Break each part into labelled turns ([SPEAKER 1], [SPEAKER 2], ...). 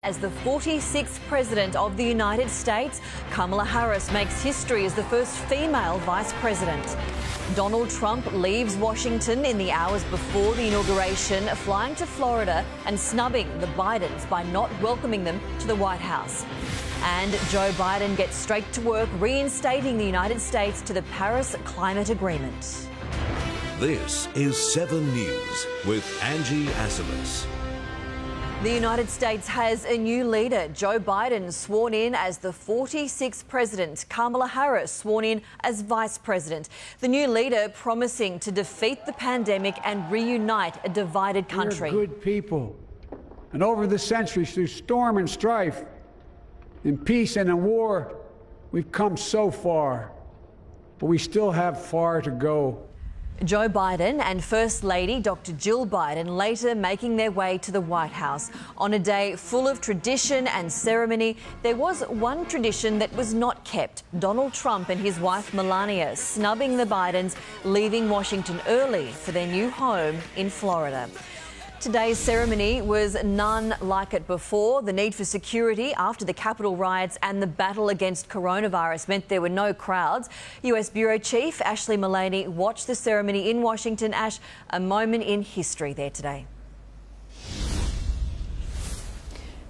[SPEAKER 1] As the 46th President of the United States, Kamala Harris makes history as the first female Vice President. Donald Trump leaves Washington in the hours before the inauguration, flying to Florida and snubbing the Bidens by not welcoming them to the White House. And Joe Biden gets straight to work reinstating the United States to the Paris Climate Agreement.
[SPEAKER 2] This is 7 News with Angie Asimus.
[SPEAKER 1] The United States has a new leader. Joe Biden sworn in as the 46th president. Kamala Harris sworn in as vice president. The new leader promising to defeat the pandemic and reunite a divided country.
[SPEAKER 3] We're good people. And over the centuries, through storm and strife, in peace and in war, we've come so far. But we still have far to go.
[SPEAKER 1] Joe Biden and First Lady Dr. Jill Biden later making their way to the White House. On a day full of tradition and ceremony, there was one tradition that was not kept. Donald Trump and his wife Melania snubbing the Bidens, leaving Washington early for their new home in Florida. Today's ceremony was none like it before. The need for security after the Capitol riots and the battle against coronavirus meant there were no crowds. US Bureau Chief Ashley Mullaney watched the ceremony in Washington. Ash, a moment in history there today.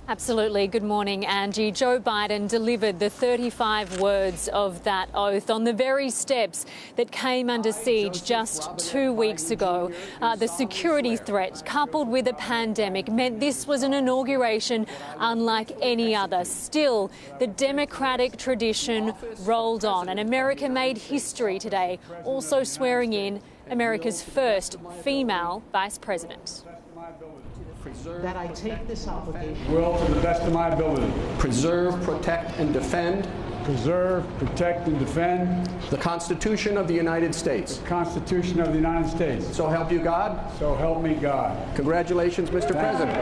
[SPEAKER 4] Absolutely. Good morning, Angie. Joe Biden delivered the 35 words of that oath on the very steps that came under siege just 2 weeks ago. The security threat, coupled with a pandemic, meant this was an inauguration unlike any other. Still, the democratic tradition rolled on, and America made history today, also swearing in America's first female vice president.
[SPEAKER 5] That I take this obligation.
[SPEAKER 3] Will, to the best of my ability.
[SPEAKER 6] Preserve, protect, and defend.
[SPEAKER 3] Preserve, protect, and defend.
[SPEAKER 6] The Constitution of the United States.
[SPEAKER 3] The Constitution of the United States.
[SPEAKER 6] So help you God.
[SPEAKER 3] So help me God.
[SPEAKER 6] Congratulations, Mr. President.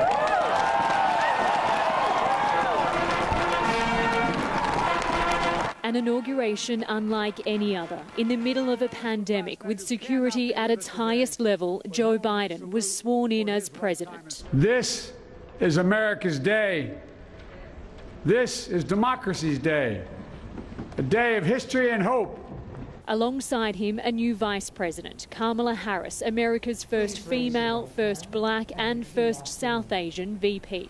[SPEAKER 4] An inauguration unlike any other. In the middle of a pandemic, with security at its highest level, Joe Biden was sworn in as president.
[SPEAKER 3] This is America's day. This is democracy's day. A day of history and hope.
[SPEAKER 4] Alongside him, a new vice president, Kamala Harris, America's first female, first black and first South Asian VP.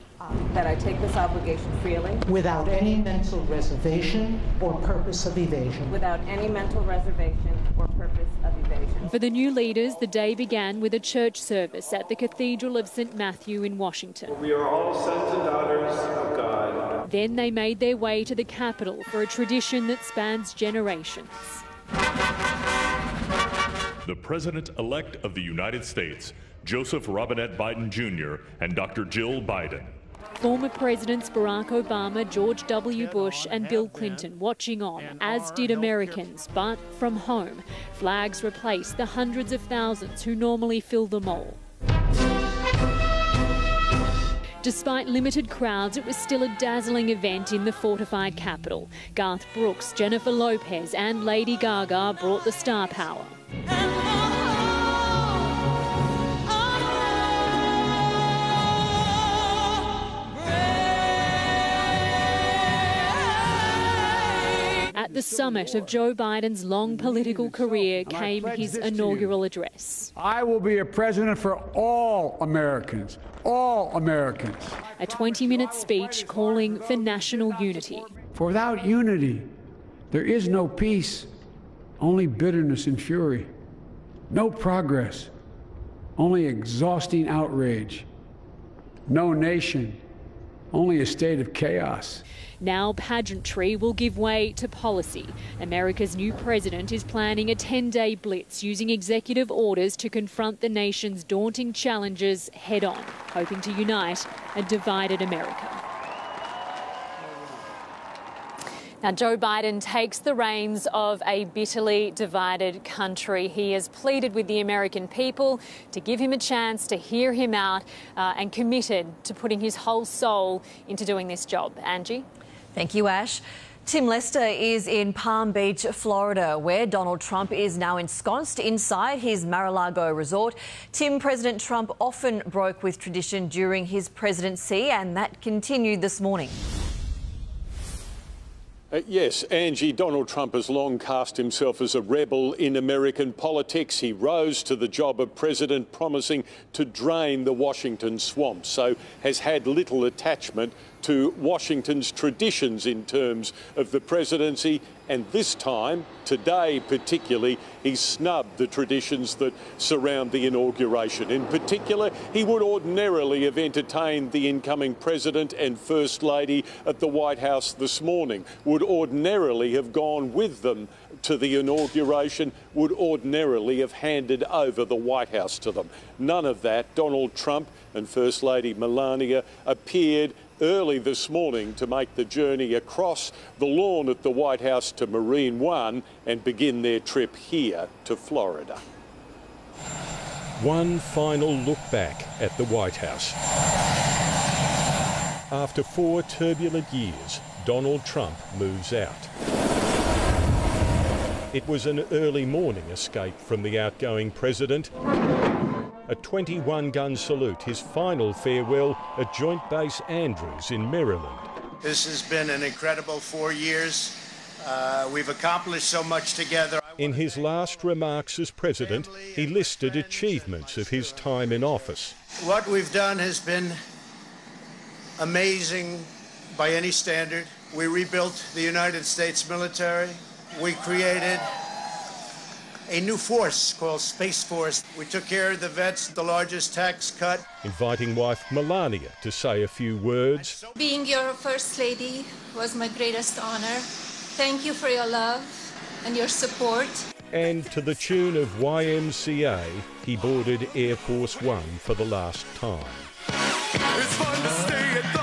[SPEAKER 7] That I take this obligation freely.
[SPEAKER 5] Without any mental reservation or purpose of evasion.
[SPEAKER 7] Without any mental reservation or purpose of evasion.
[SPEAKER 4] For the new leaders, the day began with a church service at the Cathedral of St. Matthew in Washington.
[SPEAKER 8] We are all sons and daughters of God.
[SPEAKER 4] Then they made their way to the Capitol for a tradition that spans generations.
[SPEAKER 9] The President-elect of the United States, Joseph Robinette Biden Jr. and Dr. Jill Biden.
[SPEAKER 4] Former Presidents Barack Obama, George W. Bush and Bill Clinton watching on, as did Americans, but from home. Flags replaced the hundreds of thousands who normally fill the mall. Despite limited crowds, it was still a dazzling event in the fortified Capitol. Garth Brooks, Jennifer Lopez and Lady Gaga brought the star power. At the summit of Joe Biden's long political career came his inaugural address.
[SPEAKER 3] I will be a president for all Americans. All Americans.
[SPEAKER 4] A 20-minute speech calling for national unity.
[SPEAKER 3] For without unity, there is no peace, only bitterness and fury. No progress, only exhausting outrage. No nation, only a state of chaos.
[SPEAKER 4] Now pageantry will give way to policy. America's new president is planning a 10-day blitz using executive orders to confront the nation's daunting challenges head-on, hoping to unite a divided America. Now, Joe Biden takes the reins of a bitterly divided country. He has pleaded with the American people to give him a chance to hear him out and committed to putting his whole soul into doing this job. Angie?
[SPEAKER 1] Thank you, Ash. Tim Lester is in Palm Beach, Florida, where Donald Trump is now ensconced inside his Mar-a-Lago resort. Tim, President Trump often broke with tradition during his presidency, and that continued this morning.
[SPEAKER 10] Yes, Angie, Donald Trump has long cast himself as a rebel in American politics. He rose to the job of president promising to drain the Washington swamp, so has had little attachment to Washington's traditions in terms of the presidency. And this time, today particularly, he snubbed the traditions that surround the inauguration. In particular, he would ordinarily have entertained the incoming president and First Lady at the White House this morning, would ordinarily have gone with them to the inauguration, would ordinarily have handed over the White House to them. None of that. Donald Trump and First Lady Melania appeared early this morning to make the journey across the lawn at the White House to Marine One and begin their trip here to Florida. One final look back at the White House. After 4 turbulent years, Donald Trump moves out. It was an early morning escape from the outgoing president. A 21-gun salute, his final farewell at Joint Base Andrews in Maryland.
[SPEAKER 11] This has been an incredible 4 years. We've accomplished so much together.
[SPEAKER 10] In his last remarks as president, he listed achievements of his time in office.
[SPEAKER 11] What we've done has been amazing by any standard. We rebuilt the United States military. We created a new force called Space Force. We took care of the vets, the largest tax cut.
[SPEAKER 10] Inviting wife Melania to say a few words.
[SPEAKER 12] Being your First Lady was my greatest honor. Thank you for your love and your support.
[SPEAKER 10] And to the tune of YMCA, he boarded Air Force One for the last time.
[SPEAKER 13] It's fun to stay at the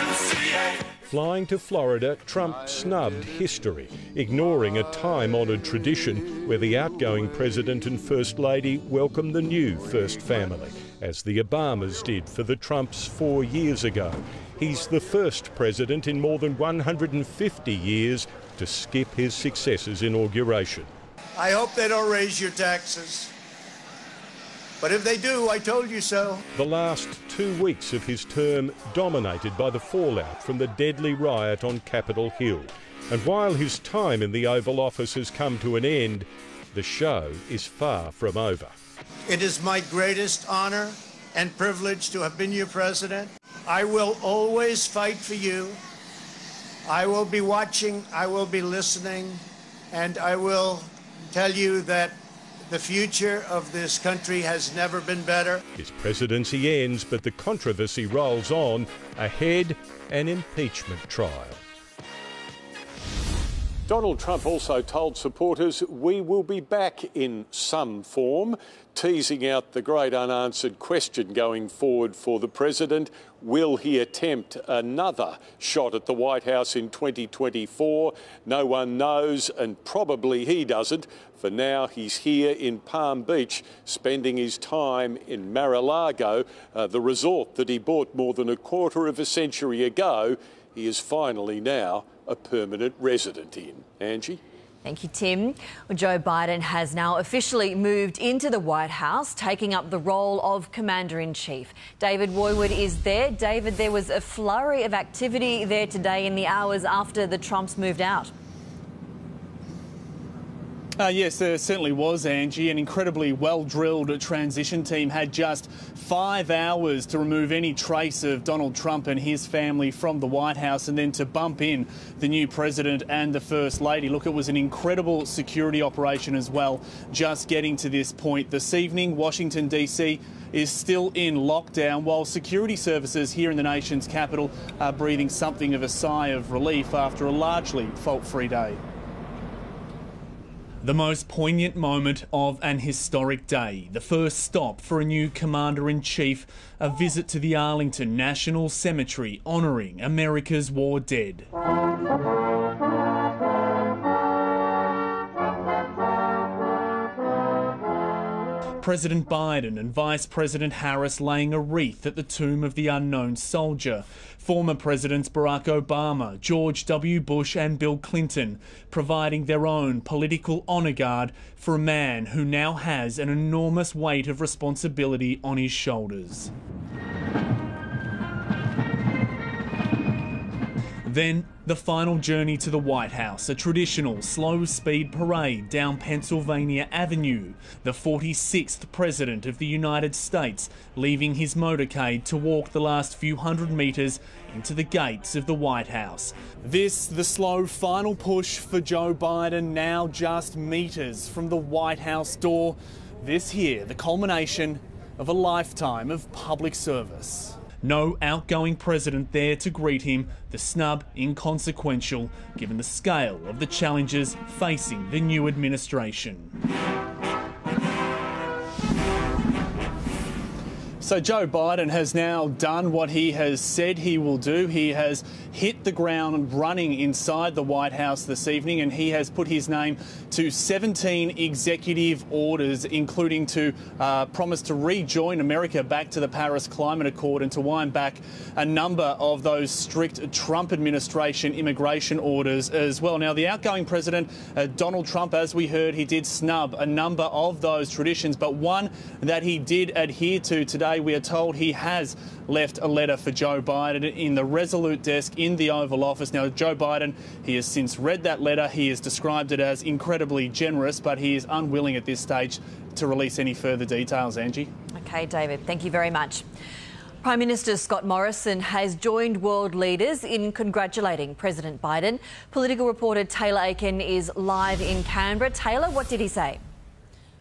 [SPEAKER 13] YMCA.
[SPEAKER 10] Flying to Florida, Trump snubbed history, ignoring a time-honoured tradition where the outgoing president and First Lady welcomed the new First Family, as the Obamas did for the Trumps 4 years ago. He's the first president in more than 150 years to skip his successor's inauguration.
[SPEAKER 11] I hope they don't raise your taxes. But if they do, I told you so.
[SPEAKER 10] The last 2 weeks of his term dominated by the fallout from the deadly riot on Capitol Hill. And while his time in the Oval Office has come to an end, the show is far from over.
[SPEAKER 11] It is my greatest honor and privilege to have been your president. I will always fight for you. I will be watching, I will be listening, and I will tell you that the future of this country has never been better.
[SPEAKER 10] His presidency ends, but the controversy rolls on. Ahead, an impeachment trial. Donald Trump also told supporters we will be back in some form, teasing out the great unanswered question going forward for the president. Will he attempt another shot at the White House in 2024? No one knows, and probably he doesn't. For now, he's here in Palm Beach, spending his time in Mar-a-Lago, the resort that he bought more than a quarter of a century ago. He is finally now a permanent resident in. Angie?
[SPEAKER 1] Thank you, Tim. Well, Joe Biden has now officially moved into the White House, taking up the role of Commander-in-Chief. David Woiwod is there. David, there was a flurry of activity there today in the hours after the Trumps moved out.
[SPEAKER 14] Yes, there certainly was, Angie. An incredibly well-drilled transition team had just 5 hours to remove any trace of Donald Trump and his family from the White House and then to bump in the new president and the First Lady. Look, it was an incredible security operation as well, just getting to this point. This evening, Washington, D.C. is still in lockdown, while security services here in the nation's capital are breathing something of a sigh of relief after a largely fault-free day. The most poignant moment of an historic day, the first stop for a new Commander-in-Chief, a visit to the Arlington National Cemetery honouring America's war dead. President Biden and Vice President Harris laying a wreath at the tomb of the unknown soldier. Former Presidents Barack Obama, George W. Bush and Bill Clinton providing their own political honour guard for a man who now has an enormous weight of responsibility on his shoulders. Then, the final journey to the White House, a traditional slow-speed parade down Pennsylvania Avenue. The 46th President of the United States leaving his motorcade to walk the last few hundred metres into the gates of the White House. This, the slow final push for Joe Biden, now just metres from the White House door. This here, the culmination of a lifetime of public service. No outgoing president there to greet him, the snub inconsequential given the scale of the challenges facing the new administration. So Joe Biden has now done what he has said he will do. He has hit the ground running inside the White House this evening, and he has put his name to 17 executive orders, including to promise to rejoin America back to the Paris Climate Accord and to wind back a number of those strict Trump administration immigration orders as well. Now, the outgoing president, Donald Trump, as we heard, he did snub a number of those traditions, but one that he did adhere to today, we are told he has left a letter for Joe Biden in the Resolute desk in the Oval Office. Now, Joe Biden, he has since read that letter. He has described it as incredibly generous, but he is unwilling at this stage to release any further details, Angie.
[SPEAKER 1] OK, David, thank you very much. Prime Minister Scott Morrison has joined world leaders in congratulating President Biden. Political reporter Taylor Aiken is live in Canberra. Taylor, what did he say?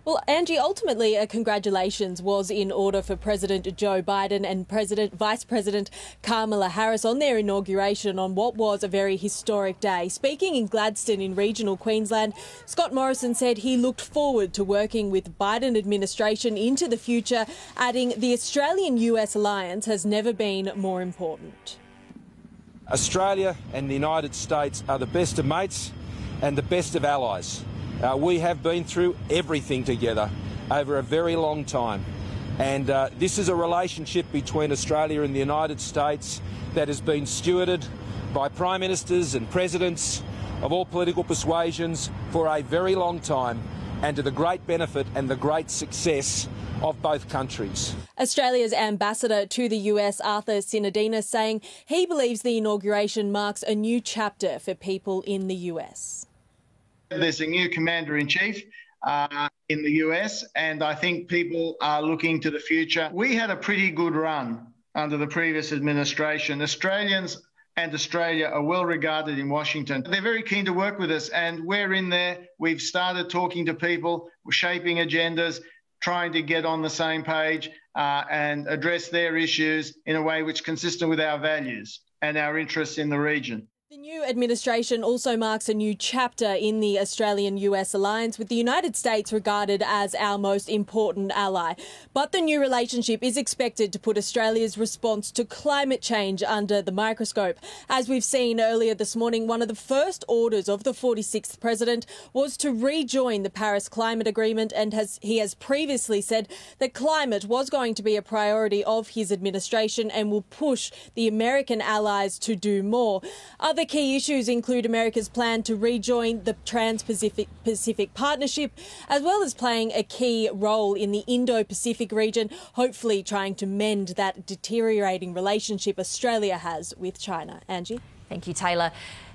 [SPEAKER 15] Well, Angie, ultimately, congratulations was in order for President Joe Biden and Vice President Kamala Harris on their inauguration on what was a very historic day. Speaking in Gladstone in regional Queensland, Scott Morrison said he looked forward to working with Biden administration into the future, adding the Australian-US alliance has never been more important.
[SPEAKER 16] Australia and the United States are the best of mates and the best of allies. We have been through everything together over a very long time, and this is a relationship between Australia and the United States that has been stewarded by Prime Ministers and Presidents of all political persuasions for a very long time, and to the great benefit and the great success of both countries.
[SPEAKER 15] Australia's ambassador to the US, Arthur Sinodinos, saying he believes the inauguration marks a new chapter for people in the US.
[SPEAKER 17] There's a new commander-in-chief in the US, and I think people are looking to the future. We had a pretty good run under the previous administration. Australians and Australia are well regarded in Washington. They're very keen to work with us, and we're in there. We've started talking to people, we're shaping agendas, trying to get on the same page and address their issues in a way which is consistent with our values and our interests in the region.
[SPEAKER 15] The new administration also marks a new chapter in the Australian-US alliance, with the United States regarded as our most important ally. But the new relationship is expected to put Australia's response to climate change under the microscope. As we've seen earlier this morning, one of the first orders of the 46th president was to rejoin the Paris Climate Agreement, and he has previously said that climate was going to be a priority of his administration and will push the American allies to do more. Other key issues include America's plan to rejoin the Trans-Pacific Partnership, as well as playing a key role in the Indo-Pacific region, hopefully trying to mend that deteriorating relationship Australia has with China. Angie?
[SPEAKER 1] Thank you, Taylor.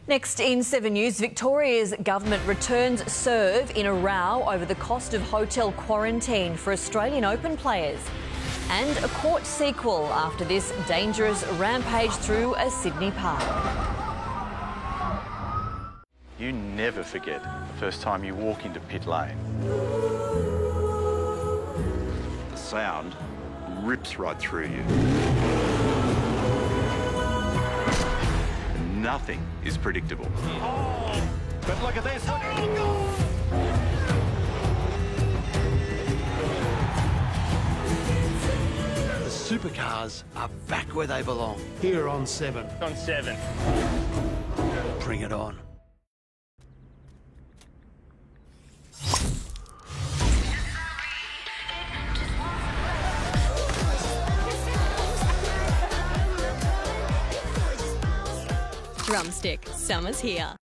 [SPEAKER 1] Next in 7 News, Victoria's government returns serve in a row over the cost of hotel quarantine for Australian Open players. And a court sequel after this dangerous rampage through a Sydney park.
[SPEAKER 18] You never forget the first time you walk into pit lane. The sound rips right through you. Nothing is predictable.
[SPEAKER 13] Oh, but look at this.
[SPEAKER 19] The supercars are back where they belong. Here on 7.
[SPEAKER 13] On 7.
[SPEAKER 19] Bring it on.
[SPEAKER 20] Drumstick, summer's here.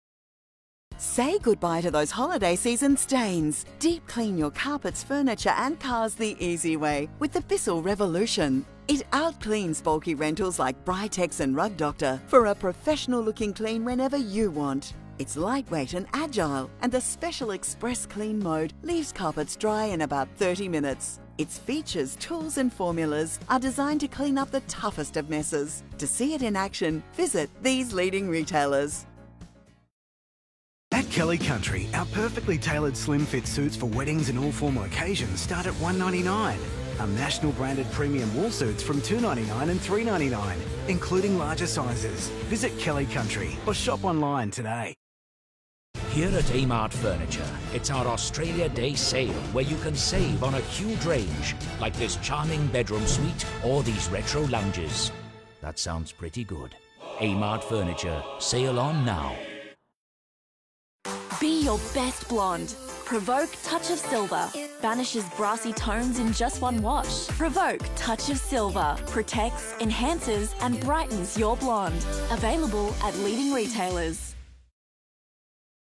[SPEAKER 21] Say goodbye to those holiday season stains. Deep clean your carpets, furniture and cars the easy way with the Bissell Revolution. It out-cleans bulky rentals like Britex and Rug Doctor for a professional-looking clean whenever you want. It's lightweight and agile, and the special Express Clean mode leaves carpets dry in about 30 minutes. Its features, tools and formulas are designed to clean up the toughest of messes. To see it in action, visit these leading retailers.
[SPEAKER 22] At Kelly Country, our perfectly tailored slim fit suits for weddings and all formal occasions start at $199. Our national branded premium wool suits from $299 and $399, including larger sizes. Visit Kelly Country or shop online today.
[SPEAKER 23] Here at Amart Furniture, it's our Australia Day sale where you can save on a huge range, like this charming bedroom suite or these retro lounges. That sounds pretty good. Amart Furniture, sale on now.
[SPEAKER 24] Be your best blonde. Provoke Touch of Silver banishes brassy tones in just one wash. Provoke Touch of Silver protects, enhances and brightens your blonde. Available at leading retailers.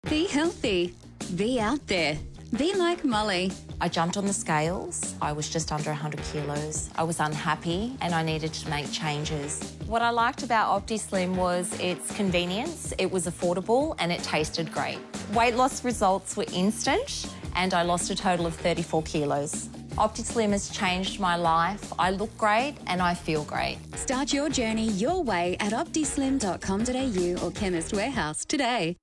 [SPEAKER 25] Be healthy. Be out there. Be like Molly.
[SPEAKER 26] I jumped on the scales. I was just under 100 kilos. I was unhappy and I needed to make changes. What I liked about OptiSlim was its convenience, it was affordable and it tasted great. Weight loss results were instant and I lost a total of 34 kilos. OptiSlim has changed my life. I look great and I feel great.
[SPEAKER 25] Start your journey your way at optislim.com.au or Chemist Warehouse today.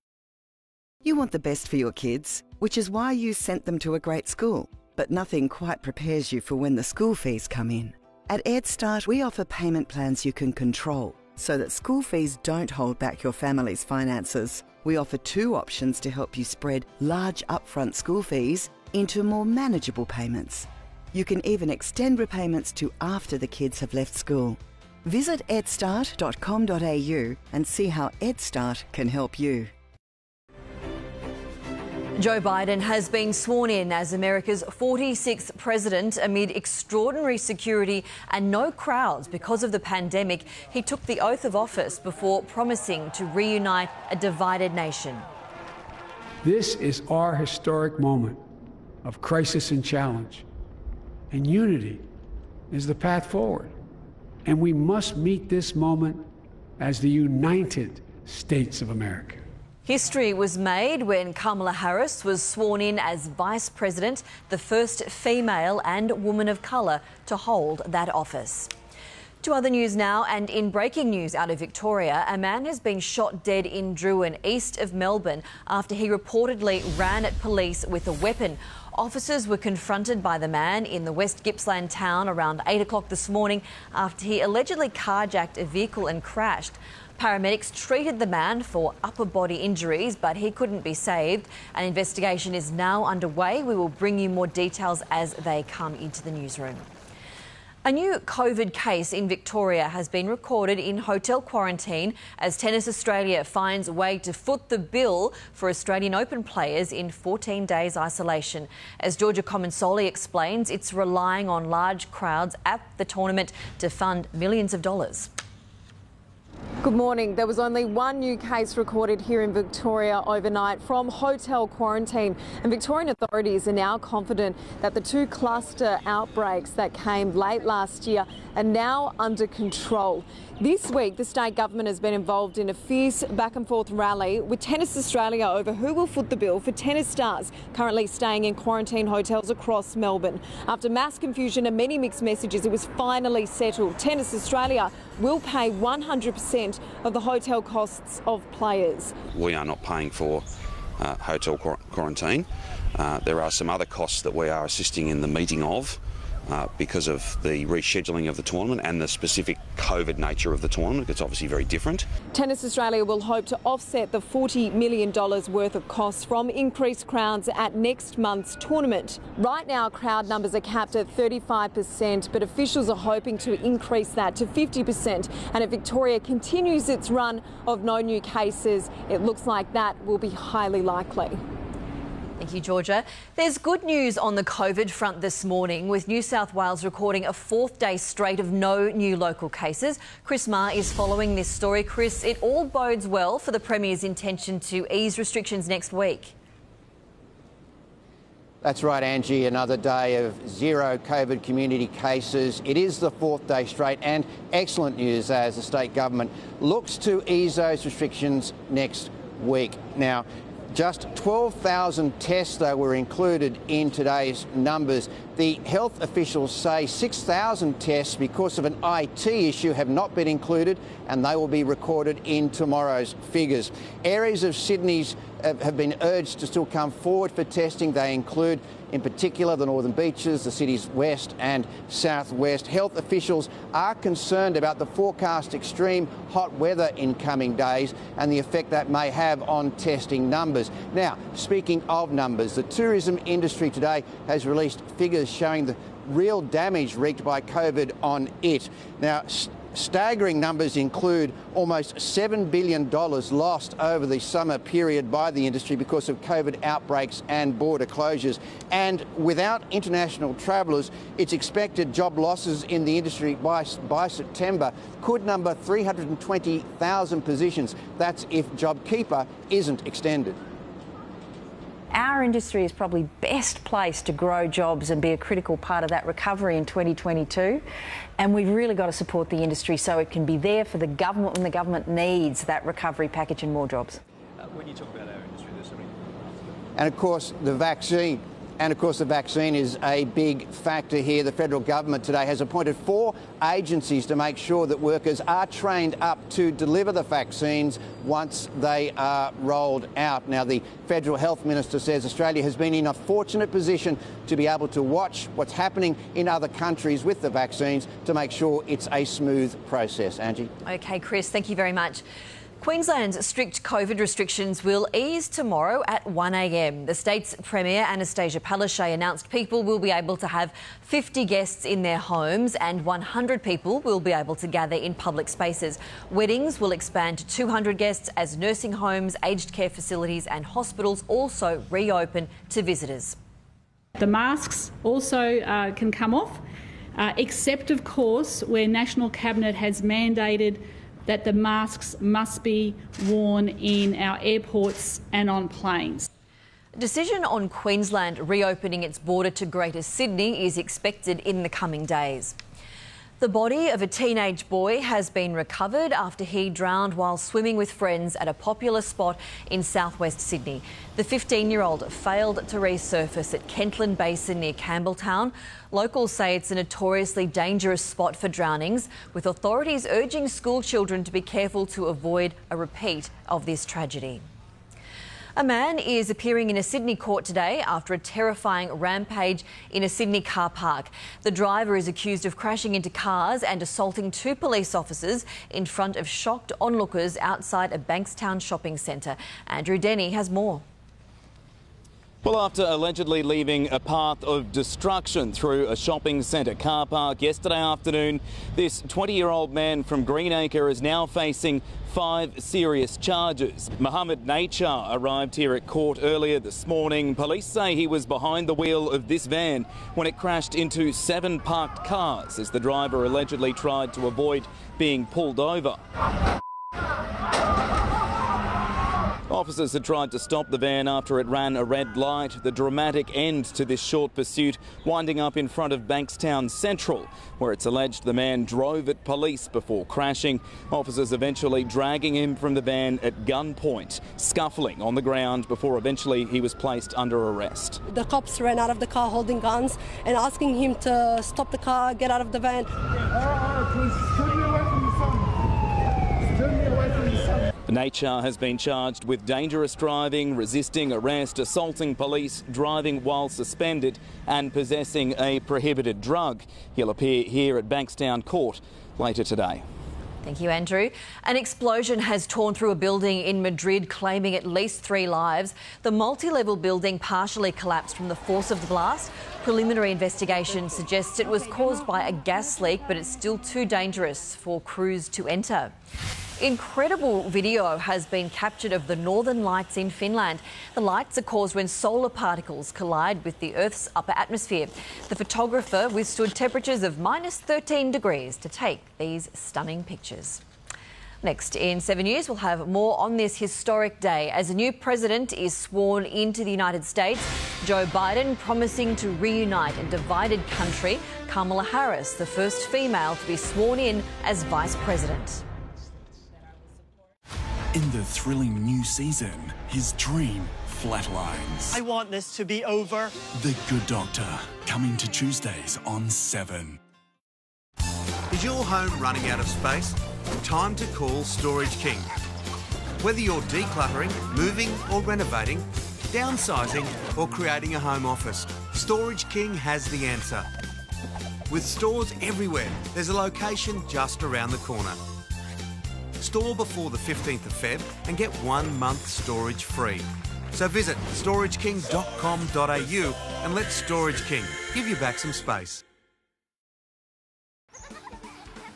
[SPEAKER 21] You want the best for your kids, which is why you sent them to a great school. But nothing quite prepares you for when the school fees come in. At EdStart, we offer payment plans you can control so that school fees don't hold back your family's finances. We offer 2 options to help you spread large upfront school fees into more manageable payments. You can even extend repayments to after the kids have left school. Visit edstart.com.au and see how EdStart can help you.
[SPEAKER 1] Joe Biden has been sworn in as America's 46th president amid extraordinary security and no crowds because of the pandemic. He took the oath of office before promising to reunite a divided nation.
[SPEAKER 3] This is our historic moment of crisis and challenge, and unity is the path forward. And we must meet this moment as the United States of America.
[SPEAKER 1] History was made when Kamala Harris was sworn in as Vice President, the first female and woman of colour to hold that office. To other news now, and in breaking news out of Victoria, a man has been shot dead in Druin, east of Melbourne, after he reportedly ran at police with a weapon. Officers were confronted by the man in the West Gippsland town around 8 o'clock this morning after he allegedly carjacked a vehicle and crashed. Paramedics treated the man for upper body injuries, but he couldn't be saved. An investigation is now underway. We will bring you more details as they come into the newsroom. A new COVID case in Victoria has been recorded in hotel quarantine as Tennis Australia finds a way to foot the bill for Australian Open players in 14 days isolation. As Georgia Comensoli explains, it's relying on large crowds at the tournament to fund millions of dollars.
[SPEAKER 27] Good morning. There was only one new case recorded here in Victoria overnight from hotel quarantine, and Victorian authorities are now confident that the 2 cluster outbreaks that came late last year are now under control. This week, the state government has been involved in a fierce back-and-forth rally with Tennis Australia over who will foot the bill for tennis stars currently staying in quarantine hotels across Melbourne. After mass confusion and many mixed messages, it was finally settled. Tennis Australia will pay 100% of the hotel costs of players.
[SPEAKER 28] We are not paying for hotel quarantine. There are some other costs that we are assisting in the meeting of because of the rescheduling of the tournament and the specific COVID nature of the tournament. It's obviously very different. Tennis
[SPEAKER 27] Australia will hope to offset the $40 million worth of costs from increased crowds at next month's tournament. Right now, crowd numbers are capped at 35%, but officials are hoping to increase that to 50%. And if Victoria continues its run of no new cases, it looks like that will be highly likely.
[SPEAKER 1] Thank you, Georgia. There's good news on the COVID front this morning, with New South Wales recording a fourth day straight of no new local cases. Chris Marr is following this story. Chris, it all bodes well for the Premier's intention to ease restrictions next week.
[SPEAKER 2] That's right, Angie. Another day of zero COVID community cases. It is the fourth day straight, and excellent news as the state government looks to ease those restrictions next week. Now, just 12,000 tests, though, were included in today's numbers. The health officials say 6,000 tests, because of an IT issue, have not been included, and they will be recorded in tomorrow's figures. Areas of Sydney's have been urged to still come forward for testing. They include, in particular, the Northern Beaches, the city's west and southwest. Health officials are concerned about the forecast extreme hot weather in coming days and the effect that may have on testing numbers. Now, speaking of numbers, the tourism industry today has released figures showing the real damage wreaked by COVID on it. Now, staggering numbers include almost $7 billion lost over the summer period by the industry because of COVID outbreaks and border closures. And without international travellers, it's expected job losses in the industry by September could number 320,000 positions. That's if JobKeeper isn't extended.
[SPEAKER 4] Our industry is probably best placed to grow jobs and be a critical part of that recovery in 2022. And we've really got to support the industry so it can be there for the government when the government needs that recovery package and more jobs.
[SPEAKER 5] When you talk about our industry, there's so many...
[SPEAKER 2] And of course, the vaccine. And of course, the vaccine is a big factor here. The federal government today has appointed 4 agencies to make sure that workers are trained up to deliver the vaccines once they are rolled out. Now, the federal health minister says Australia has been in a fortunate position to be able to watch what's happening in other countries with the vaccines to make sure it's a smooth process. Angie?
[SPEAKER 1] OK, Chris, thank you very much. Queensland's strict COVID restrictions will ease tomorrow at 1 a.m. The state's Premier, Anastasia Palaszczuk, announced people will be able to have 50 guests in their homes and 100 people will be able to gather in public spaces. Weddings will expand to 200 guests as nursing homes, aged care facilities and hospitals also reopen to visitors.
[SPEAKER 6] The masks also can come off, except, of course, where National Cabinet has mandated that the masks must be worn in our airports and on planes.
[SPEAKER 1] A decision on Queensland reopening its border to Greater Sydney is expected in the coming days. The body of a teenage boy has been recovered after he drowned while swimming with friends at a popular spot in southwest Sydney. The 15-year-old failed to resurface at Kentland Basin near Campbelltown. Locals say it's a notoriously dangerous spot for drownings, with authorities urging school children to be careful to avoid a repeat of this tragedy. A man is appearing in a Sydney court today after a terrifying rampage in a Sydney car park. The driver is accused of crashing into cars and assaulting 2 police officers in front of shocked onlookers outside a Bankstown shopping centre. Andrew Denny has more.
[SPEAKER 7] Well, after allegedly leaving a path of destruction through a shopping centre car park yesterday afternoon, this 20-year-old man from Greenacre is now facing 5 serious charges. Mohammed Nachar arrived here at court earlier this morning. Police say he was behind the wheel of this van when it crashed into 7 parked cars as the driver allegedly tried to avoid being pulled over. Officers had tried to stop the van after it ran a red light. The dramatic end to this short pursuit winding up in front of Bankstown Central, where it's alleged the man drove at police before crashing. Officers eventually dragging him from the van at gunpoint, scuffling on the ground before eventually he was placed under arrest.
[SPEAKER 8] The cops ran out of the car holding guns and asking him to stop the car, get out of the van.
[SPEAKER 7] Please turn me away from the sun. Turn me away from the sun. Nachar has been charged with dangerous driving, resisting arrest, assaulting police, driving while suspended and possessing a prohibited drug. He'll appear here at Bankstown Court later today.
[SPEAKER 1] Thank you, Andrew. An explosion has torn through a building in Madrid, claiming at least 3 lives. The multi-level building partially collapsed from the force of the blast. Preliminary investigation suggests it was caused by a gas leak, but it's still too dangerous for crews to enter. Incredible video has been captured of the northern lights in Finland. The lights are caused when solar particles collide with the Earth's upper atmosphere. The photographer withstood temperatures of -13 degrees to take these stunning pictures. Next in 7 News, we'll have more on this historic day as a new president is sworn into the United States. Joe Biden promising to reunite a divided country. Kamala Harris, the first female to be sworn in as vice president.
[SPEAKER 9] In the thrilling new season, his dream flatlines.
[SPEAKER 10] I want this to be over.
[SPEAKER 9] The Good Doctor, coming to Tuesdays on 7.
[SPEAKER 19] Is your home running out of space? Time to call Storage King. Whether you're decluttering, moving or renovating, downsizing or creating a home office, Storage King has the answer. With stores everywhere, there's a location just around the corner. Store before the 15th of Feb and get 1 month storage free. So visit storageking.com.au and let Storage King give you back some space.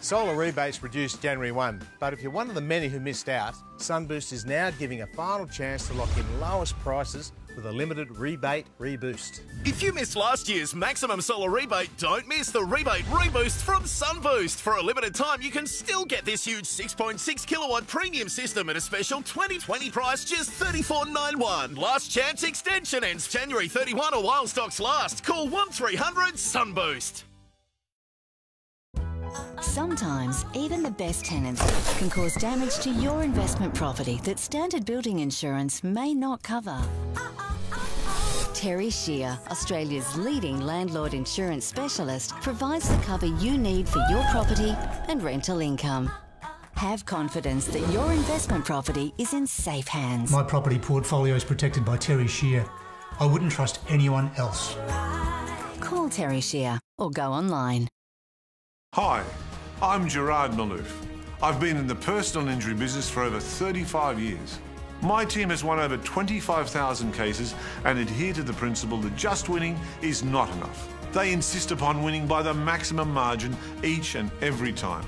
[SPEAKER 11] Solar rebates reduced January 1, but if you're one of the many who missed out, Sunboost is now giving a final chance to lock in lowest prices with a limited rebate reboost.
[SPEAKER 12] If you missed last year's maximum solar rebate, don't miss the rebate reboost from Sunboost. For a limited time, you can still get this huge 6.6 kilowatt premium system at a special 2020 price, just $34.91. Last chance extension ends January 31 or while stocks last. Call 1300 Sunboost.
[SPEAKER 14] Sometimes, even the best tenants can cause damage to your investment property that standard building insurance may not cover. Terry Shear, Australia's leading landlord insurance specialist, provides the cover you need for your property and rental income. Have confidence that your investment property is in safe hands.
[SPEAKER 15] My property portfolio is protected by Terry Shear. I wouldn't trust anyone else.
[SPEAKER 14] Call Terry Shear or go online.
[SPEAKER 16] Hi, I'm Gerard Malouf. I've been in the personal injury business for over 35 years. My team has won over 25,000 cases and adhere to the principle that just winning is not enough. They insist upon winning by the maximum margin each and every time.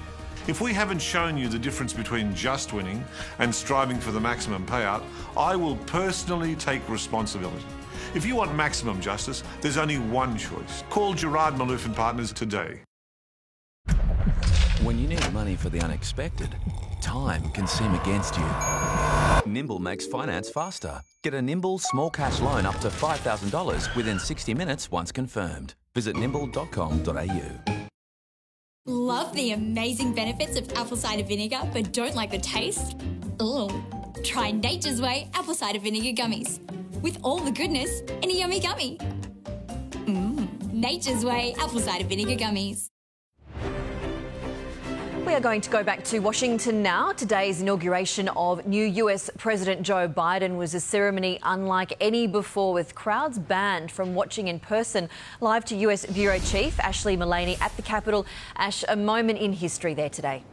[SPEAKER 16] If we haven't shown you the difference between just winning and striving for the maximum payout, I will personally take responsibility. If you want maximum justice, there's only one choice. Call Gerard Malouf and Partners today.
[SPEAKER 17] When you need money for the unexpected, time can seem against you. Nimble makes finance faster. Get a Nimble small cash loan up to $5,000 within 60 minutes once confirmed. Visit nimble.com.au.
[SPEAKER 29] Love the amazing benefits of apple cider vinegar but don't like the taste? Ugh. Try Nature's Way apple cider vinegar gummies. With all the goodness in a yummy gummy. Nature's Way apple cider vinegar gummies.
[SPEAKER 1] We are going to go back to Washington now. Today's inauguration of new US President Joe Biden was a ceremony unlike any before, with crowds banned from watching in person. Live to US Bureau Chief Ashley Mullaney at the Capitol. Ash, a moment in history there today.